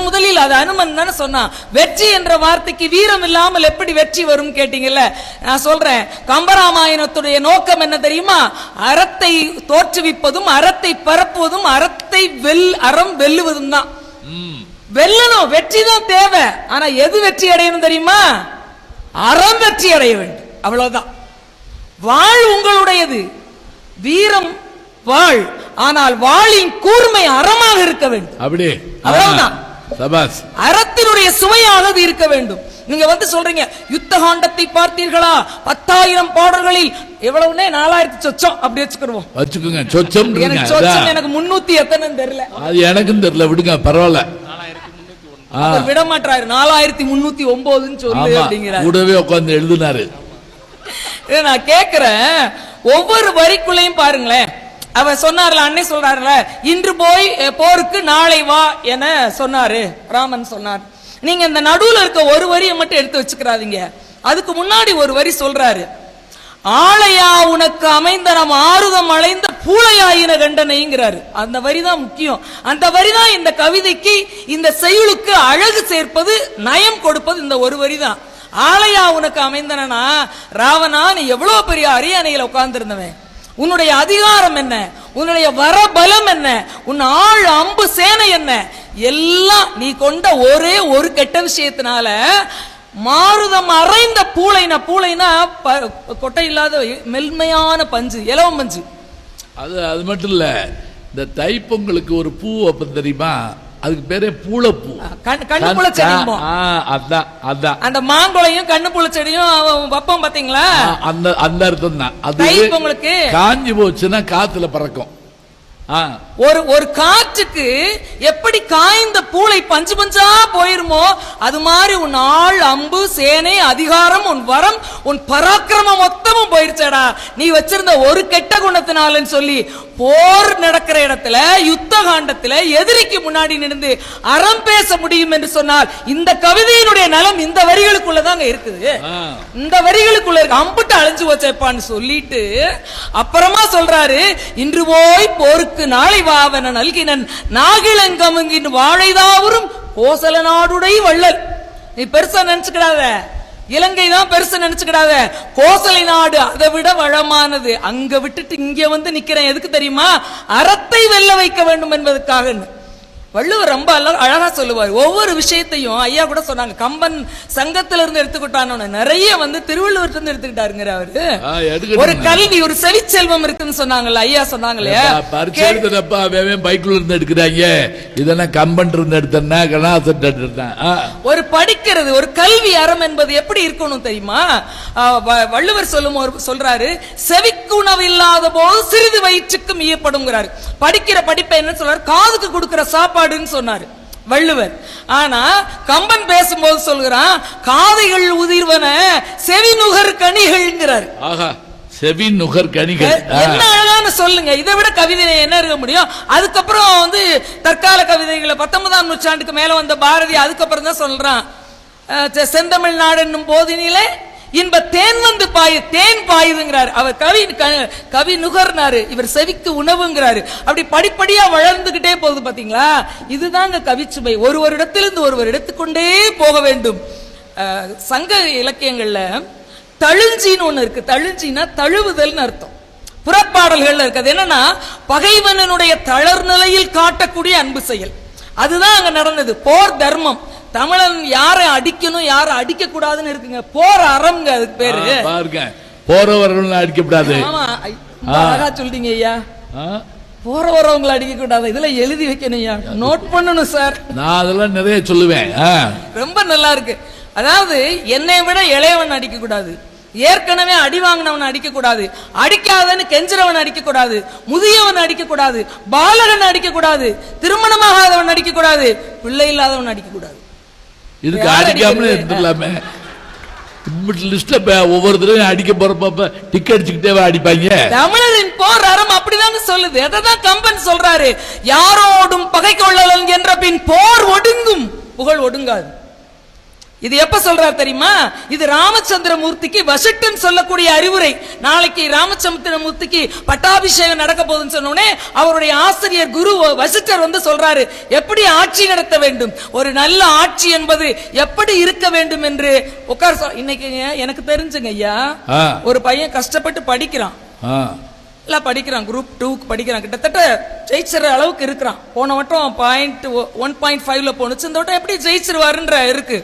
முதலில் அது அனுமன் தானே சொன்னான். வெற்றி என்ற வார்த்தைக்கு வீரம் இல்லாமல் எப்படி வெற்றி வரும் கேட்டீங்கல்ல, நான் சொல்றேன். கம்பராமாயணத்துடைய நோக்கம் என்ன தெரியுமா? அறத்தை தோற்றுவிப்பதும் அறத்தை பரப்புவதும் அறம் வெல்லுவதும் தான். வெல்லணும், வெற்றி தான் தேவை. ஆனா எது வெற்றி அடையணும் தெரியுமா? அறம் வெற்றி அடைய வேண்டும், அவ்வளவுதான். வாழ் உங்களுடையது, வீரம் வாழ், ஆனால் வாளின் கூர்மை அறமாக இருக்க வேண்டும். அப்படி அவ்வளவுதான். அறத்தினுடைய சுவையாக இருக்க வேண்டும். நீங்க சொல்றீங்க யுத்த காண்டத்தை பார்த்தீர்களா, 10,000 பாடல்களில் எவ்வளவுனே 4000 சொச்சம் அப்படி வச்சுக்கிறோம். வச்சுக்கோங்க சொச்சம். எனக்கு சொச்சம் எனக்கு 300 எத்தனைன்னு தெரியல, அது எனக்கும் தெரியல, விடுங்க பரவாயில்ல. விட மாட்டாரு 4309 சொல்லு அப்படிங்கிறாரு. கூடவே உட்கார்ந்து எழுதினாரு. நான் கேக்குறேன், ஒவ்வொரு வரிக்குள்ளையும் பாருங்களேன். அவர் சொன்னார்ல, அன்னை சொல்றாருல, இன்று போய் போருக்கு நாளை வா என சொன்னாரு ராமன் சொன்னார். நீங்க இந்த நடுவுல இருக்க ஒரு வரியை மட்டும் எடுத்து வச்சுக்கிறாதீங்க. அதுக்கு முன்னாடி ஒரு வரி சொல்றாரு, ஆளையா உனக்கு அமைந்த நம் ஆறுதம் அடைந்த பூளையாயின கண்டனைங்கிறாரு. அந்த வரிதான் முக்கியம். அந்த வரிதான் இந்த கவிதைக்கு, இந்த செய்யுளுக்கு அழகு சேர்ப்பது, நயம் கொடுப்பது இந்த ஒரு வரிதான். ஆலையா உனக்கு அமைந்தனா? ராவணா, நீ எவ்வளவு பெரிய அரியணையில உட்கார்ந்து இருந்தவன். உன்னுடைய அதிகாரம் என்ன? உன்னுடைய வரபலம் என்ன? உன் ஆள் அம்பு சேனை என்ன? எல்லாம் நீ கொண்ட ஒரே ஒரு கெட்ட விஷயத்தினால மாருதம் அரைந்த பூளைனா, பூளைனா கொட்டை இல்லாத மென்மையான பஞ்சு, இலவம் பஞ்சு. அது மட்டும் இல்ல, இந்த தைப்பொங்கலுக்கு ஒரு பூ வைப்போம் தெரியுமா, அதுக்கு பேரே பூளைப்பூ. கண்ணுப்புள்ள செடி. அதான் அந்த மாங்குளையும் கண்ணுப்புள்ள செடியும் வப்பம் பாத்தீங்களா, அந்த அர்த்தம் தான். அது தைப்பொங்கலுக்கு காஞ்சி போச்சுன்னா காத்துல பறக்கும். ஒரு காற்றுக்கு எப்படி காய்ந்த பூளை பஞ்சு பஞ்சா போயிருமோ அது மாதிரி உன் ஆள் அம்பு சேனை அதிகாரம் உன் வரம் உன் பராக்கிரமம் மொத்தமும் போயிருச்சடா. நீ வச்சிருந்த ஒரு கெட்ட குணத்தினாலன்னு சொல்லி போர் நடக்கிற இடத்துல யுத்த காண்டத்துல எதிரிக்கு முன்னாடி நின்று அறம் பேச முடியும் என்று சொன்னால் இந்த கவிதையினுடைய நலம் இந்த வரிகளுக்குள்ளதாங்க இருக்குது. இந்த வரிகளுக்குள்ள இருக்கு. அம்புட்டு அழிஞ்சு வச்சப்பான்னு சொல்லிட்டு அப்புறமா சொல்றாரு, இன்று போய் போருக்கு நாளை வாவன நல்கினன் நாகிலங்கமுங்கின் வாழைதாவரும் கோசல நாடுடைய வள்ளல். நீ பெருசா நினைச்சுக்கிடாத, இலங்கை தான் பெருசு நினைச்சுக்கிடாத, கோசலை நாடு அதை விட வளமானது. அங்க விட்டுட்டு இங்க வந்து நிக்கிறேன் எதுக்கு தெரியுமா? அறத்தை வெல்ல வைக்க வேண்டும் என்பதற்காக. வள்ளுவர் ரொம்ப அழகா சொல்லுவார். ஒவ்வொரு விஷயத்தையும் ஐயா கூட சொன்னாங்க, கம்பன் சங்கத்தில இருந்து எடுத்துக்கிட்டான்னு நிறைய வந்து திருவள்ளுவர் இருந்து எடுத்துக்கிட்டாருங்கிற அவரு. ஒரு கல்வி, ஒரு செவிச்செல்வம் இருக்குன்னு சொன்னாங்கல்ல ஐயா, சொன்னாங்களே பைக்ல இருந்து எடுக்கிறாங்க, இதெல்லாம் கம்பன் இருந்து எடுத்தா கணாசன் எடுத்தேன். ஒரு படிக்கிறது, ஒரு கல்வி அறம் என்பது எப்படி இருக்கணும் தெரியுமா? வள்ளுவர் சொல்றாரு, செவிக்கு உணவு இல்லாத போது சிறிது வயிற்றுக்கு மீயப்படுங்கிறாரு. படிக்கிற படிப்பை என்ன சொல்றாரு? காதுக்கு கொடுக்கிற சாப்பாடு சொன்னாரு வள்ளுவர். ஆனா கம்பன் பேசும்போது சொல்கிறான், காதைகள் உதிர்வன செவி நுகர் கனிகள்ங்கிறார். ஆஹா, செவி நுகர் கனிகள். என்ன அழகான சொல்லுங்க, இதை விட கவிதை என்ன இருக்க முடியும்? அதுக்கப்புறம் வந்து தற்கால கவிதைகளை 19ஆம் நூற்றாண்டுக்கு மேல வந்த பாரதி அதுக்கப்புறம் தான் சொல்றான், செந்தமிழ் நாடு என்னும் போதினிலே இன்ப தேன் வந்து தேன் பாயுதுங்கிறாரு. அவர் கவி நுகர்னாரு, இவர் செவிக்கு உணவுங்கிறாரு. அப்படி படிப்படியா வளர்ந்துகிட்டே போகுது பாத்தீங்களா? இதுதாங்க கவிச்சுமை. ஒரு இடத்திலிருந்து ஒருவர் எடுத்துக்கொண்டே போக வேண்டும். சங்க இலக்கியங்கள்ல தழுஞ்சின்னு ஒண்ணு இருக்கு. தழுஞ்சின்னா தழுவுதல் அர்த்தம். புறப்பாடல்கள் இருக்கு. அது என்னன்னா பகைவனுடைய தளர் நிலையில் காட்டக்கூடிய அன்பு செயல். அதுதான் அங்க நடந்தது. போர் தர்மம். தமிழன் யாரை அடிக்கணும் யாரை அடிக்க கூடாதுன்னு இருக்குங்க. போர் அறம்ங்க அதுக்கு பேரு. பாருங்க, போறவர்கள் அடிக்கப்படாது. அழகா சொல்றீங்க ஐயா, போறவரவங்களை அடிக்க கூடாது. இதெல்லாம் எழுதி வைக்கணும் ஐயா, நோட் பண்ணணும் சார். நான் அதெல்லாம் நிறைய சொல்லுவேன். ரொம்ப நல்லா இருக்கு. அதாவது என்னை விட இளையவன் அடிக்க கூடாது, ஏற்கனவே அடி வாங்கினவன் அடிக்க கூடாது, அடிக்காதன்னு கெஞ்சிரவன் அடிக்க கூடாது, முதியவன் அடிக்க கூடாது, பாலகன் அடிக்க கூடாது, திருமணமாகாதவன் அடிக்க கூடாது, பிள்ளை இல்லாதவன் அடிக்க கூடாது. இதுக்கு அடிக்காமலே இருந்துடலாமே. லிஸ்ட்ல ஒவ்வொருத்தரையும் அடிக்க போறப்ப டிக் அடிச்சுக்கிட்டே அடிப்பாங்க. தமிழரின் போர் அறம் அப்படிதாங்க சொல்லுது. அதான் கம்பன் சொல்றாரு, யாரோடும் பகை கொள்ளல் என்ற பின் போர் ஒடுங்கும் புகழ் ஒடுங்காது. இது எப்ப சொல்றாரு தெரியுமா? இது ராமச்சந்திரமூர்த்திக்கு வசிட்டன் சொல்லக்கூடிய அறிவுரை. நாளைக்கு ராமச்சந்திரமூர்த்திக்கு பட்டாபிஷேகம் நடக்க போகுதுன்னு சொன்னோடனே அவருடைய ஆசிரியர் குரு வசிட்டர் வந்து சொல்றாரு, எப்படி ஆட்சி நடத்த வேண்டும், ஒரு நல்ல ஆட்சி என்பது எப்படி இருக்க வேண்டும் என்று உட்கார. இன்னைக்கு எனக்கு தெரிஞ்சுங்க ஐயா, ஒரு பையன் கஷ்டப்பட்டு படிக்கிறான், படிக்கிறான், குரூப் 2 படிக்கிறான், கிட்டத்தட்ட ஜெயிச்சிற அளவுக்கு இருக்கிறான். போன வட்டம் 1.5 போனுச்சு. இந்த வட்டம் எப்படி ஜெயிச்சிருவாருன்ற இருக்கு.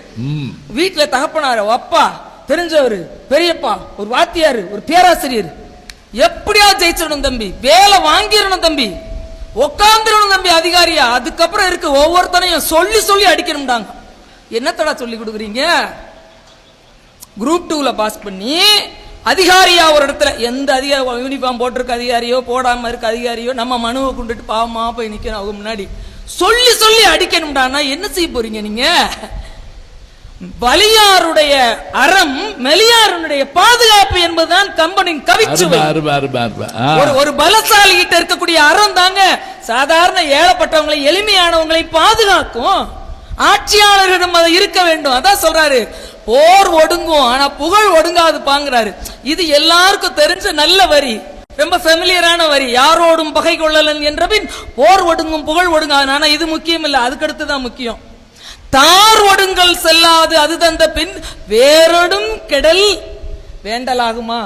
வீட்டுல தகப்பனாரு, அப்பா, தெரிஞ்சவரு, பெரியப்பா, ஒரு வாத்தியாரு, ஒரு பேராசிரியர், எப்படியா ஜெயிச்சிடணும் தம்பி, வேலை வாங்கிடணும் தம்பி, உட்காந்துடணும் தம்பி அதிகாரியா. அதுக்கப்புறம் இருக்கு ஒவ்வொருத்தனையும் சொல்லி சொல்லி அடிக்கணும்டாங்க. என்னத்தடா சொல்லி கொடுக்குறீங்க? குரூப் 2 பாஸ் பண்ணி அதிகாரியா ஒரு இடத்துல, எந்த அதிகாரி யூனிஃபார்ம் போட்டிருக்க அதிகாரியோ போடாம இருக்க அதிகாரியோ நம்ம மனுவை கொண்டுட்டு பாவமா போய் நிக்கணும் அவங்க முன்னாடி, சொல்லி சொல்லி அடிக்கணும்டானா என்ன செய்ய போறீங்க நீங்க? பலியாருடைய அறம் மெலியாருடைய பாதுகாப்பு என்பதுதான் கம்பனின் கவிச்சுவை. ஒரு பலசாலி கிட்ட இருக்கக்கூடிய அறம் தாங்க சாதாரண ஏழப்பட்டவங்களை எளிமையானவங்களை பாதுகாக்கும். ஆட்சியாளர்களிடம் அது இருக்க வேண்டும். அதான் சொல்றாரு, போர் ஒடுங்கும் ஆனா புகழ் ஒடுங்காது பாங்கிறாரு. இது எல்லாருக்கும் தெரிஞ்ச நல்ல வரி, ரொம்ப ஃபெமிலியரான வரி. யாரோடும் பகை கொள்ளலன் என்றபின் போர் ஒடுங்கும் புகழ் ஒடுங்காது. ஆனா இது முக்கியம் இல்ல, அதுக்கு அடுத்துதான் முக்கியம். தார் ஒடுங்கல் செல்லாது அது தந்த பின் வேறொடும் கெடல் வேண்டலாகுமா?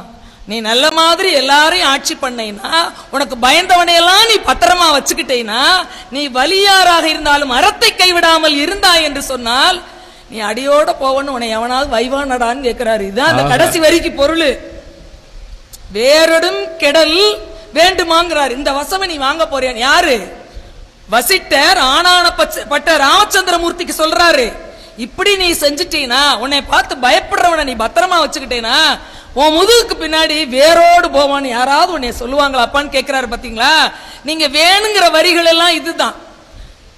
நீ நல்ல மாதிரி எல்லாரையும் ஆட்சி பண்ணைனா, உனக்கு பயந்தவனையெல்லாம் நீ பத்திரமா வச்சுக்கிட்டேனா, நீ வலியாராக இருந்தாலும் அறத்தை கைவிடாமல் இருந்தாய் என்று சொன்னால் நீ அடியோட போவன்னு உன்னை எவனாவது வைவானடான்னு கேட்கிறாரு. இதுதான் அந்த கடைசி வரிக்கு பொருள். வேறொடும் கெடல் வேண்டுமாங்கிறாரு. இந்த வசமை நீ வாங்க போறியா? யாரு? வசிட்டர் ஆனான பட்ட ராமச்சந்திரமூர்த்திக்கு சொல்றாரு. இப்படி நீ செஞ்சுட்டீனா, உன்னை பார்த்து பயப்படுறவனை நீ பத்திரமா வச்சுக்கிட்டேனா, உன் முதுகுக்கு பின்னாடி வேரோடு போவான்னு யாராவது உன்னை சொல்லுவாங்களாப்பான்னு கேட்கிறாரு. பாத்தீங்களா? நீங்க வேணுங்கிற வரிகள் எல்லாம் இதுதான்.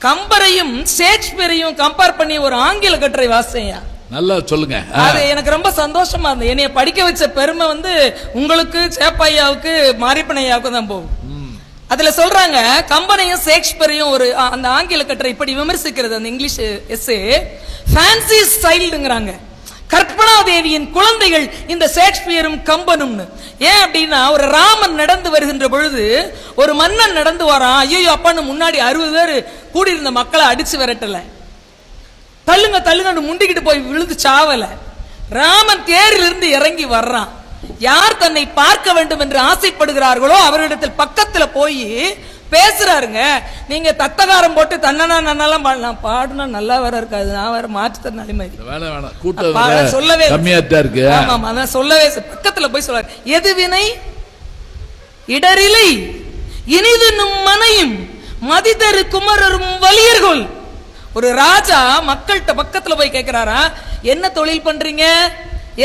கம்பரையும் ஷேக்ஸ்பியரையும் கம்பேர் பண்ணி ஒரு ஆங்கில கட்டுரை வாசியா. நல்லா சொல்லுங்க. அது எனக்கு ரொம்ப சந்தோஷமா இருந்தது. என்னைய படிக்க வச்ச பெருமை உங்களுக்கு, சேப்பையாவுக்கு, மாரியப்பனையாவுக்கு தான் போகும். அதுல சொல்றாங்க, கம்பனையும் ஷேக்ஸ்பியரையும் ஒரு அந்த ஆங்கில கட்டுரை இப்படி விமர்சிக்கிறது. அந்த இங்கிலீஷ் எஸ்ஸே ஃபேன்சி ஸ்டைல்ங்கிறாங்க. கற்பனா தேவியின் குழந்தைகள் இந்த ஷேக்ஸ்பியரும் கம்பனும். ஏன் அப்படின்னா, ஒரு ராமன் நடந்து வருகின்ற பொழுது ஒரு மன்னன் நடந்து வரான். ஐயோ அப்பான்னு முன்னாடி 60 பேர் கூடியிருந்த மக்களை அடிச்சு விரட்டல, தள்ளுங்க தள்ளுங்க முண்டிக்கிட்டு போய் விழுந்து சாவல. ராமன் தேரிலிருந்து இறங்கி வர்றான். யார் தன்னை பார்க்க வேண்டும் என்று ஆசைப்படுகிறார்களோ அவர்களிடத்தில் பக்கத்துல போய் பேசுறாருங்க. நீங்க தத்தகாரம் போட்டு தன்னனா நன்னெல்லாம் பாடலாம், பாடுனா நல்லா வர இருக்காது. நான் வேற மாற்றுத்திறனாளி மாதிரி சொல்லவே இருக்கு. ஆமா, அதான் சொல்லவே. பக்கத்துல போய் சொல்றாரு, எது வினை இடரிலை இனிது நும் மனையும் மதிதரு குமரரும் வலியர்கள். ஒரு ராஜா மக்கள்கிட்ட பக்கத்துல போய் கேட்கிறாரா, என்ன தொழில் பண்றீங்க?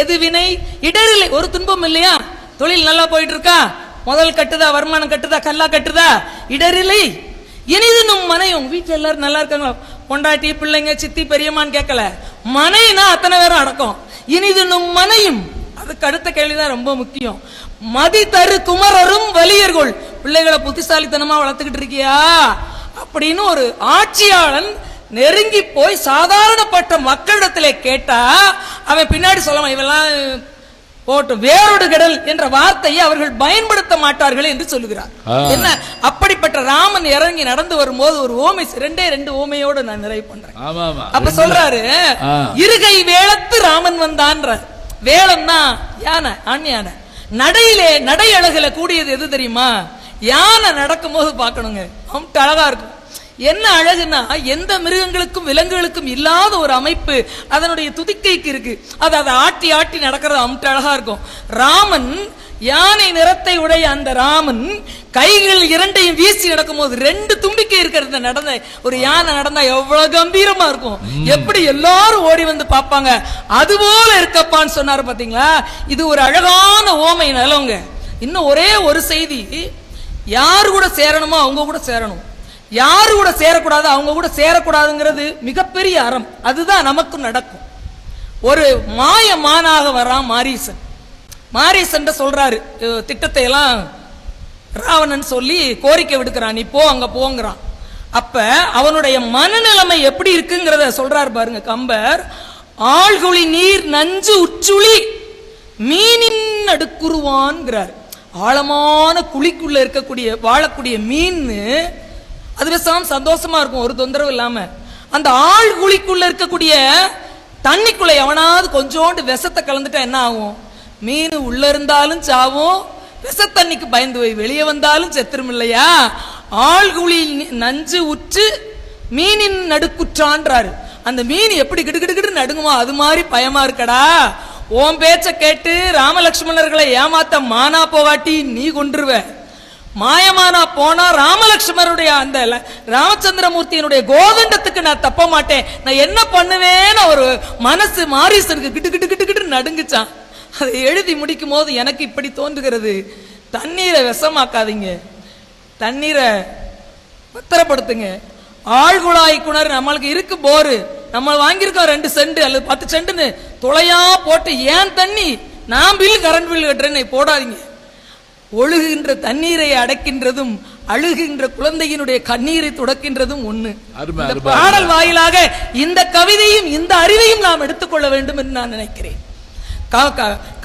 எது வினை இடரில்லை, ஒரு துன்பம் இல்லையா? தொழில் நல்லா போயிட்டு இருக்கா? முதல் கட்டுதா, வருமானம் கட்டுதா, கல்லா கட்டுதா? இடரில்லை இனிது நும் மனையும். வீட்டுல எல்லாரும் நல்லா இருக்காங்களா? பொண்டாட்டி பிள்ளைங்க சித்தி பெரியம்மான்னு கேட்கல, மனைனா அத்தனை பேரும் அடக்கம். இனிது நும் மனையும். அதுக்கு அடுத்த கேள்விதான் ரொம்ப முக்கியம். மதி தரு குமரரும் வலியர்கள். பிள்ளைகளை புத்திசாலித்தனமா வளர்த்துக்கிட்டு இருக்கியா அப்படின்னு ஒரு ஆட்சியாளன் நெருங்கி போய் சாதாரணப்பட்ட மக்களிடத்திலே கேட்டா அவன் பின்னாடி சொல்லலாம், இவெல்லாம் போட்டு வேரோடு கடல் என்ற வார்த்தையை அவர்கள் பயன்படுத்த மாட்டார்கள் என்று சொல்லுகிறார். என்ன, அப்படிப்பட்ட ராமன் இறங்கி நடந்து வரும்போது ஒரு ஓமை, 2 ஓமையோடு நான் நிறைவு பண்றேன். அப்ப சொல்றாரு, இருகை வேளத்து ராமன் வந்தான்ற. வேளம்னா யானை, ஆண் யானை. நடையிலே நடை அழகுல கூடியது எது தெரியுமா? யானை நடக்கும் போது பார்க்கணுங்க, அம்ட்டு அழகா இருக்கும். என்ன அழகுனா, எந்த மிருகங்களுக்கும் விலங்குகளுக்கும் இல்லாத ஒரு அமைப்பு அதனுடைய துதிக்கைக்கு இருக்கு. அது அதை ஆட்டி ஆட்டி நடக்கிறது அம்ட்டு அழகா இருக்கும். ராமன் யானை நிறத்தை உடைய அந்த ராமன் கைகள் 2ஐயும் வீசி நடக்கும் போது 2 தும்பிக்கை இருக்கிறது. நடந்த ஒரு யானை நடந்தா எவ்வளவு கம்பீரமா இருக்கும், எப்படி எல்லாரும் ஓடி வந்து பார்ப்பாங்க. அதுபோல இருக்கப்பான்னு சொன்னாரு. பாத்தீங்களா? இது ஒரு அழகான ஓமை நிலவுங்க. இன்னும் ஒரே ஒரு செய்தி, யாரு கூட சேரணுமோ அவங்க கூட சேரணும், யாரு கூட சேரக்கூடாது அவங்க கூட சேரக்கூடாதுங்கிறது மிகப்பெரிய அறம். அதுதான் நமக்கும் நடக்கும். ஒரு மாயமானாக வரான் மாரீசன். மாரீசன் சொல்றாரு திட்டத்தை எல்லாம் ராவணன் சொல்லி கோரிக்கை விடுக்கிறான், நீ போ அங்க போங்கிறான். அப்ப அவனுடைய மனநிலைமை எப்படி இருக்குங்கிறத சொல்றாரு பாருங்க கம்பர். ஆழ்குழி நீர் நஞ்சு உச்சுளி மீனின் அடுக்குருவான்ங்கிறார். ஆழமான குழிக்குள்ள இருக்கக்கூடிய வாழக்கூடிய மீன் அது விஷம் சந்தோஷமா இருக்கும், ஒரு தொந்தரவு இல்லாம. அந்த ஆழ்குழிக்குள்ள இருக்கக்கூடிய தண்ணிக்குள்ள எவனாவது கொஞ்சோண்டு விஷத்தை கலந்துட்டா என்ன ஆகும்? மீன் உள்ள இருந்தாலும் சாவும், விஷத்தண்ணிக்கு பயந்து போய் வெளியே வந்தாலும் செத்துரும் இல்லையா? ஆழ்குழி நஞ்சு உற்று மீனின் நடுக்குற்றான்றாரு. அந்த மீன் எப்படி கிடுகிடுகிடு நடுங்குமா, அது மாதிரி பயமா இருக்கடா. ஓம் பேச்ச கேட்டு ராமலட்சுமணர்களை ஏமாத்த மானா போகாட்டி நீ கொன்றுவ. மாயமானா போனா ராமலட்சுமருடைய அந்த ராமச்சந்திரமூர்த்தியினுடைய கோதண்டத்துக்கு நான் தப்ப மாட்டேன், நான் என்ன பண்ணுவேன்னு ஒரு மனசு மாரீசனுக்கு கிட்டு கிட்டு கிட்டு கிட்டு நடுங்குச்சான். அதை எழுதி முடிக்கும் போது எனக்கு இப்படி தோன்றுகிறது, தண்ணீரை விஷமாக்காதீங்க, தண்ணீரை பத்திரப்படுத்துங்க. ஆழ்குழாய் குணர் நம்மளுக்கு இருக்கு போரு, நம்ம வாங்கியிருக்கோம் 2 சென்ட் அல்லது 10 சென்ட்னு துளையா போட்டு ஏன் தண்ணி நான் பில் கரண்ட் பில் கட்டுறேன்னு போடாதீங்க. ஒழுகுகின்ற தண்ணீரை அடக்கின்றதும் அழுகின்ற குழந்தையினுடைய கண்ணீரை துடக்கின்றதும் ஒண்ணு. பாடல் வாயிலாக இந்த கவிதையும் இந்த அறிவையும் நாம் எடுத்துக்கொள்ள வேண்டும் என்று நான் நினைக்கிறேன்.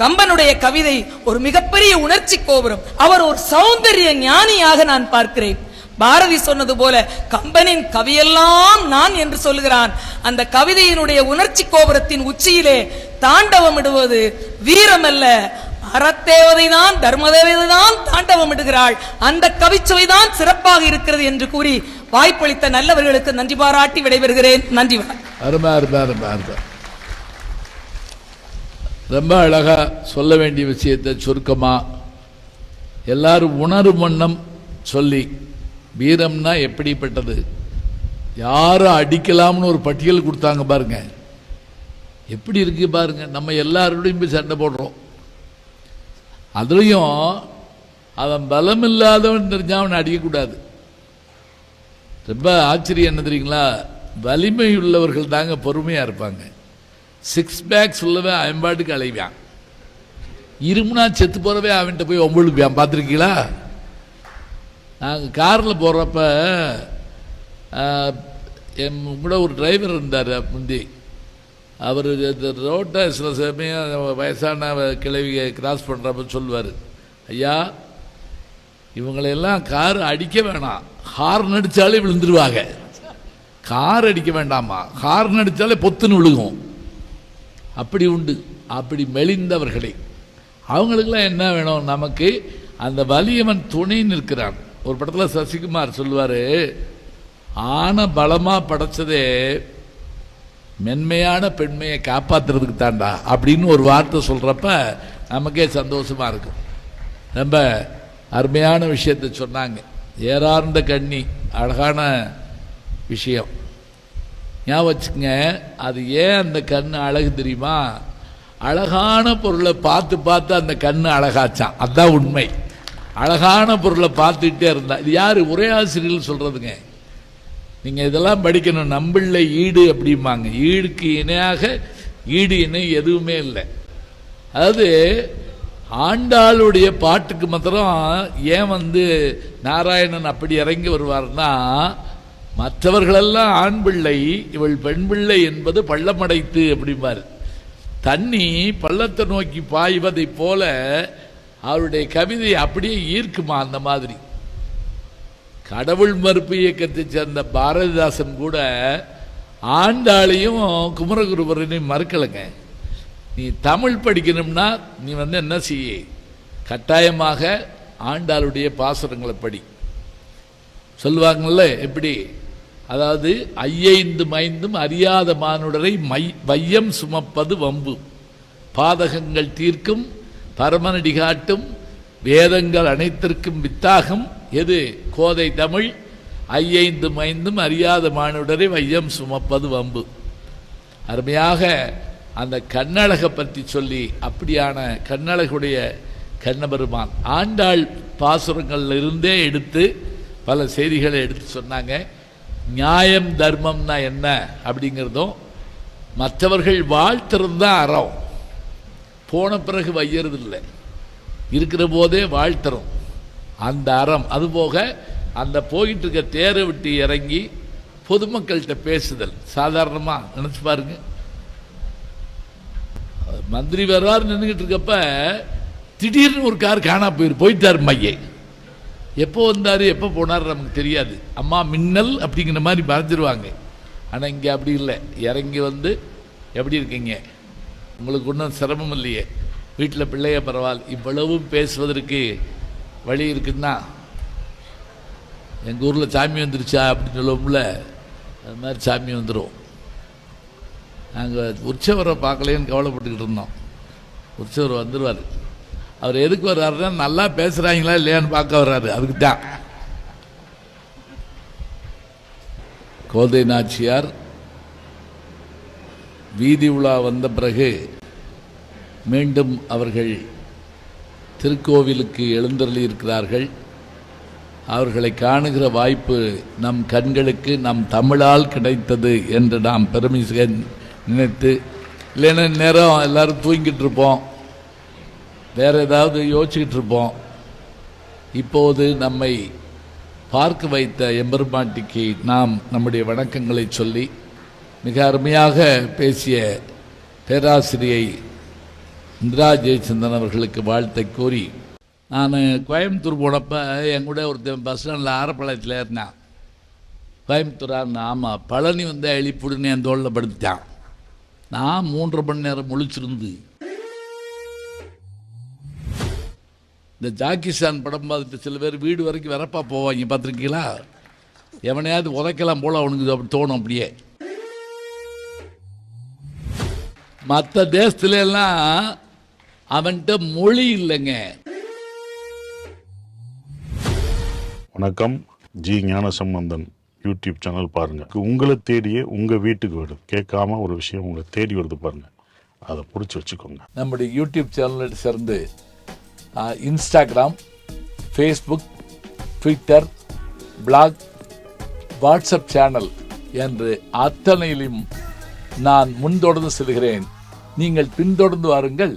கம்பனுடைய கவிதை ஒரு மிகப்பெரிய உணர்ச்சி கோபுரம். அவர் ஒரு சௌந்தரிய ஞானியாக நான் பார்க்கிறேன். பாரதி சொன்னது போல கம்பனின் கவியெல்லாம் நான் என்று சொல்கிறான். அந்த கவிதையினுடைய உணர்ச்சி கோபுரத்தின் உச்சியிலே தாண்டவமிடுவது வீரமல்ல, அறத்தேவதை தான், தர்மதேவதை தான் தாண்டவம் இடுகிறாள். அந்த கவிச்சுவை தான் சிறப்பாக இருக்கிறது என்று கூறி வாய்ப்பளித்த நல்லவர்களுக்கு நன்றி பாராட்டி விடைபெறுகிறேன். நன்றி. ரொம்ப அழகா சொல்ல வேண்டிய விஷயத்தை சுருக்கமா எல்லாரும் உணரும் வண்ணம் சொல்லி, வீரம்னா எப்படிப்பட்டது, யாரும் அடிக்கலாம்னு ஒரு பட்டியல் கொடுத்தாங்க பாருங்க, எப்படி இருக்கு பாருங்க. நம்ம எல்லாரோடையும் போய் சண்டை போடுறோம், அதுலயும் அவன் பலம் இல்லாதவன் தெரிஞ்சா அவன் அடிக்கக்கூடாது. ரொம்ப ஆச்சரியம் என்ன தெரியுங்களா, வலிமை உள்ளவர்கள் தாங்க பொறுமையா இருப்பாங்க. 6 பேக்ஸ் உள்ளவன் அவன்பாட்டுக்கு அலைவான், இருமுனா செத்து போறவே அவன்கிட்ட போய் ஒம்பளுப்பான். பார்த்துருக்கீங்களா? நாங்கள் காரில் போகிறப்ப என் கூட ஒரு டிரைவர் இருந்தார் முந்தி. அவர் இந்த ரோட்டை சில சமயம் வயசான கிழவியை கிராஸ் பண்ணுறப்ப சொல்லுவார், ஐயா இவங்களையெல்லாம் கார் அடிக்க வேணாம், ஹார்ன் அடித்தாலே விழுந்துருவாங்க. கார் அடிக்க வேண்டாமா, ஹார்ன் அடித்தாலே பொத்துன்னு விழுகும். அப்படி உண்டு. அப்படி மெலிந்தவர்களை அவங்களுக்கெல்லாம் என்ன வேணும், நமக்கு அந்த வலியவன் துணை நிற்கிறான். ஒரு படத்தில் சசிகுமார் சொல்லுவார், ஆன பலமாக படைச்சதே மென்மையான பெண்மையை காப்பாற்றுறதுக்கு தாண்டா அப்படின்னு ஒரு வார்த்தை சொல்கிறப்ப நமக்கே சந்தோஷமாக இருக்கும். ரொம்ப அருமையான விஷயத்தை சொன்னாங்க. ஏறார்ந்த கண்ணி, அழகான விஷயம். ஞாபகம் வச்சுக்கங்க. அது ஏன் அந்த கண் அழகு தெரியுமா, அழகான பொருளை பார்த்து பார்த்து அந்த கண்ணு அழகாச்சான். அதுதான் உண்மை. அழகான பொருளை பார்த்துக்கிட்டே இருந்தா. இது யாரு, உரையாசிரியர்கள் சொல்றதுங்க. நீங்க இதெல்லாம் படிக்கணும். நம்பிள்ளை ஈடு அப்படிம்பாங்க. ஈடுக்கு இணையாக ஈடு இணை எதுவுமே இல்லை. அதாவது ஆண்டாளுடைய பாட்டுக்கு மாத்திரம் ஏன் நாராயணன் அப்படி இறங்கி வருவார்னா, மற்றவர்களெல்லாம் ஆண் பிள்ளை, இவள் பெண் பிள்ளை என்பது பள்ளமடைத்து அப்படிம்பாரு. தண்ணி பள்ளத்தை நோக்கி பாய்வதை போல அவருடைய கவிதை அப்படியே ஈர்க்குமா. அந்த மாதிரி கடவுள் மறுப்பு இயக்கத்தை சேர்ந்த பாரதிதாசன் கூட ஆண்டாளையும் குமரகுருபரனையும் மறுக்கலைங்க. நீ தமிழ் படிக்கணும்னா நீ என்ன செய்ய, கட்டாயமாக ஆண்டாளுடைய பாசுரங்களை படி. சொல்லுவாங்கல்ல எப்படி, அதாவது ஐயைந்தும் ஐந்தும் அறியாத மானுடரை வையம் சுமப்பது வம்பு, பாதகங்கள் தீர்க்கும் பரமனடி காட்டும் வேதங்கள் அனைத்திற்கும் வித்தாகும் எது, கோதை தமிழ். ஐயைந்தும் ஐந்தும் அறியாத மானுடரை வையம் சுமப்பது வம்பு. அருமையாக அந்த கண்ணழகை பற்றி சொல்லி, அப்படியான கண்ணழகுடைய கண்ணபெருமான் ஆண்டாள் பாசுரங்கள்ல இருந்தே எடுத்து பல செய்திகளை எடுத்து சொன்னாங்க. நியாயம் தர்மம்னா என்ன அப்படிங்கிறதும், மற்றவர்கள் வாழ்த்துறது தான் அறம், போன பிறகு வையறது இல்லை, இருக்கிற போதே வாழ்த்துறோம் அந்த அறம். அதுபோக அந்த போயிட்டு இருக்க தேரை விட்டு இறங்கி பொதுமக்கள்கிட்ட பேசுதல். சாதாரணமாக நினைச்சு பாருங்க, மந்திரி வர்றாரு நின்றுகிட்டு இருக்கப்ப திடீர்னு ஒரு கார் காணா போயிட்டார் மையை. எப்போ வந்தார் எப்போ போனார் நமக்கு தெரியாது. அம்மா மின்னல் அப்படிங்கிற மாதிரி மறைஞ்சிருவாங்க. ஆனால் இங்கே அப்படி இல்லை. இறங்கி எப்படி இருக்கீங்க, உங்களுக்கு ஒன்றும் சிரமம் இல்லையே, வீட்டில் பிள்ளைய பரவாயில்ல, இவ்வளவும் பேசுவதற்கு வழி இருக்குன்னா, எங்கள் ஊரில் சாமி வந்துருச்சா அப்படின்னு சொல்லுவோம்ல, அது மாதிரி சாமி வந்துடும். நாங்கள் உற்சவரை பார்க்கலேன்னு கவலைப்பட்டுக்கிட்டு இருந்தோம். உற்சவர் வந்துடுவார். அவர் எதுக்கு வர்றாருன்னா, நல்லா பேசுகிறாங்களா இல்லையான்னு பார்க்க வர்றாரு. அதுக்கு தான் கோதை நாச்சியார் வீதி உலா வந்த பிறகு மீண்டும் அவர்கள் திருக்கோவிலுக்கு எழுந்தருளி இருக்கிறார்கள். அவர்களை காணுகிற வாய்ப்பு நம் கண்களுக்கு நம் தமிழால் கிடைத்தது என்று நாம் பெருமை நினைத்து, இல்லைன்னா நேரம் எல்லாரும் தூங்கிட்டு இருப்போம், வேற ஏதாவது யோசிச்சுக்கிட்டு இருப்போம். இப்போது நம்மை பார்க்க வைத்த எம்பெருமாட்டிக்கு நாம் நம்முடைய வணக்கங்களை சொல்லி, மிக அருமையாக பேசிய பேராசிரியை இந்திரா ஜெயச்சந்திரன் அவர்களுக்கு வாழ்த்தை கூறி நான் கோயம்புத்தூர் போனப்போ என் கூட ஒருத்தன் பஸ் ஸ்டாண்டில் ஆரப்பாளையத்தில் ஏறினான். கோயம்புத்தூரான்னு, ஆமாம், பழனி வந்து எழுப்பிடுன்னு என் தோளில் படுத்துட்டான். நான் 3.5 மணி நேரம் முழிச்சிருந்து இந்த ஜாக்கிஸ்தான் படம் பார்த்துட்டு சில பேர் வீடு வரைக்கும் வரப்பா போவாங்க, பார்த்துருக்கீங்களா? எவனையாவது உதைக்கலாம் போல் அவனுக்கு அப்படி தோணும். அப்படியே மற்ற தேசத்துல எல்லாம் அவன்கிட்ட மொழி இல்லைங்க. வணக்கம். ஜி ஞானசம்பந்தன் யூடியூப் சேனல் பாருங்கள். உங்களை தேடியே உங்கள் வீட்டுக்கு வருது. கேட்காம ஒரு விஷயம் உங்களை தேடி வருது பாருங்கள், அதை பிடிச்சி வச்சுக்கோங்க. நம்முடைய யூடியூப் சேனலை சேர்ந்து Instagram, Facebook, Twitter, blog, WhatsApp channel என்று அத்தனையிலும் நான் முன்தொடர்ந்து செல்கிறேன். நீங்கள் பின்தொடர்ந்து வாருங்கள்.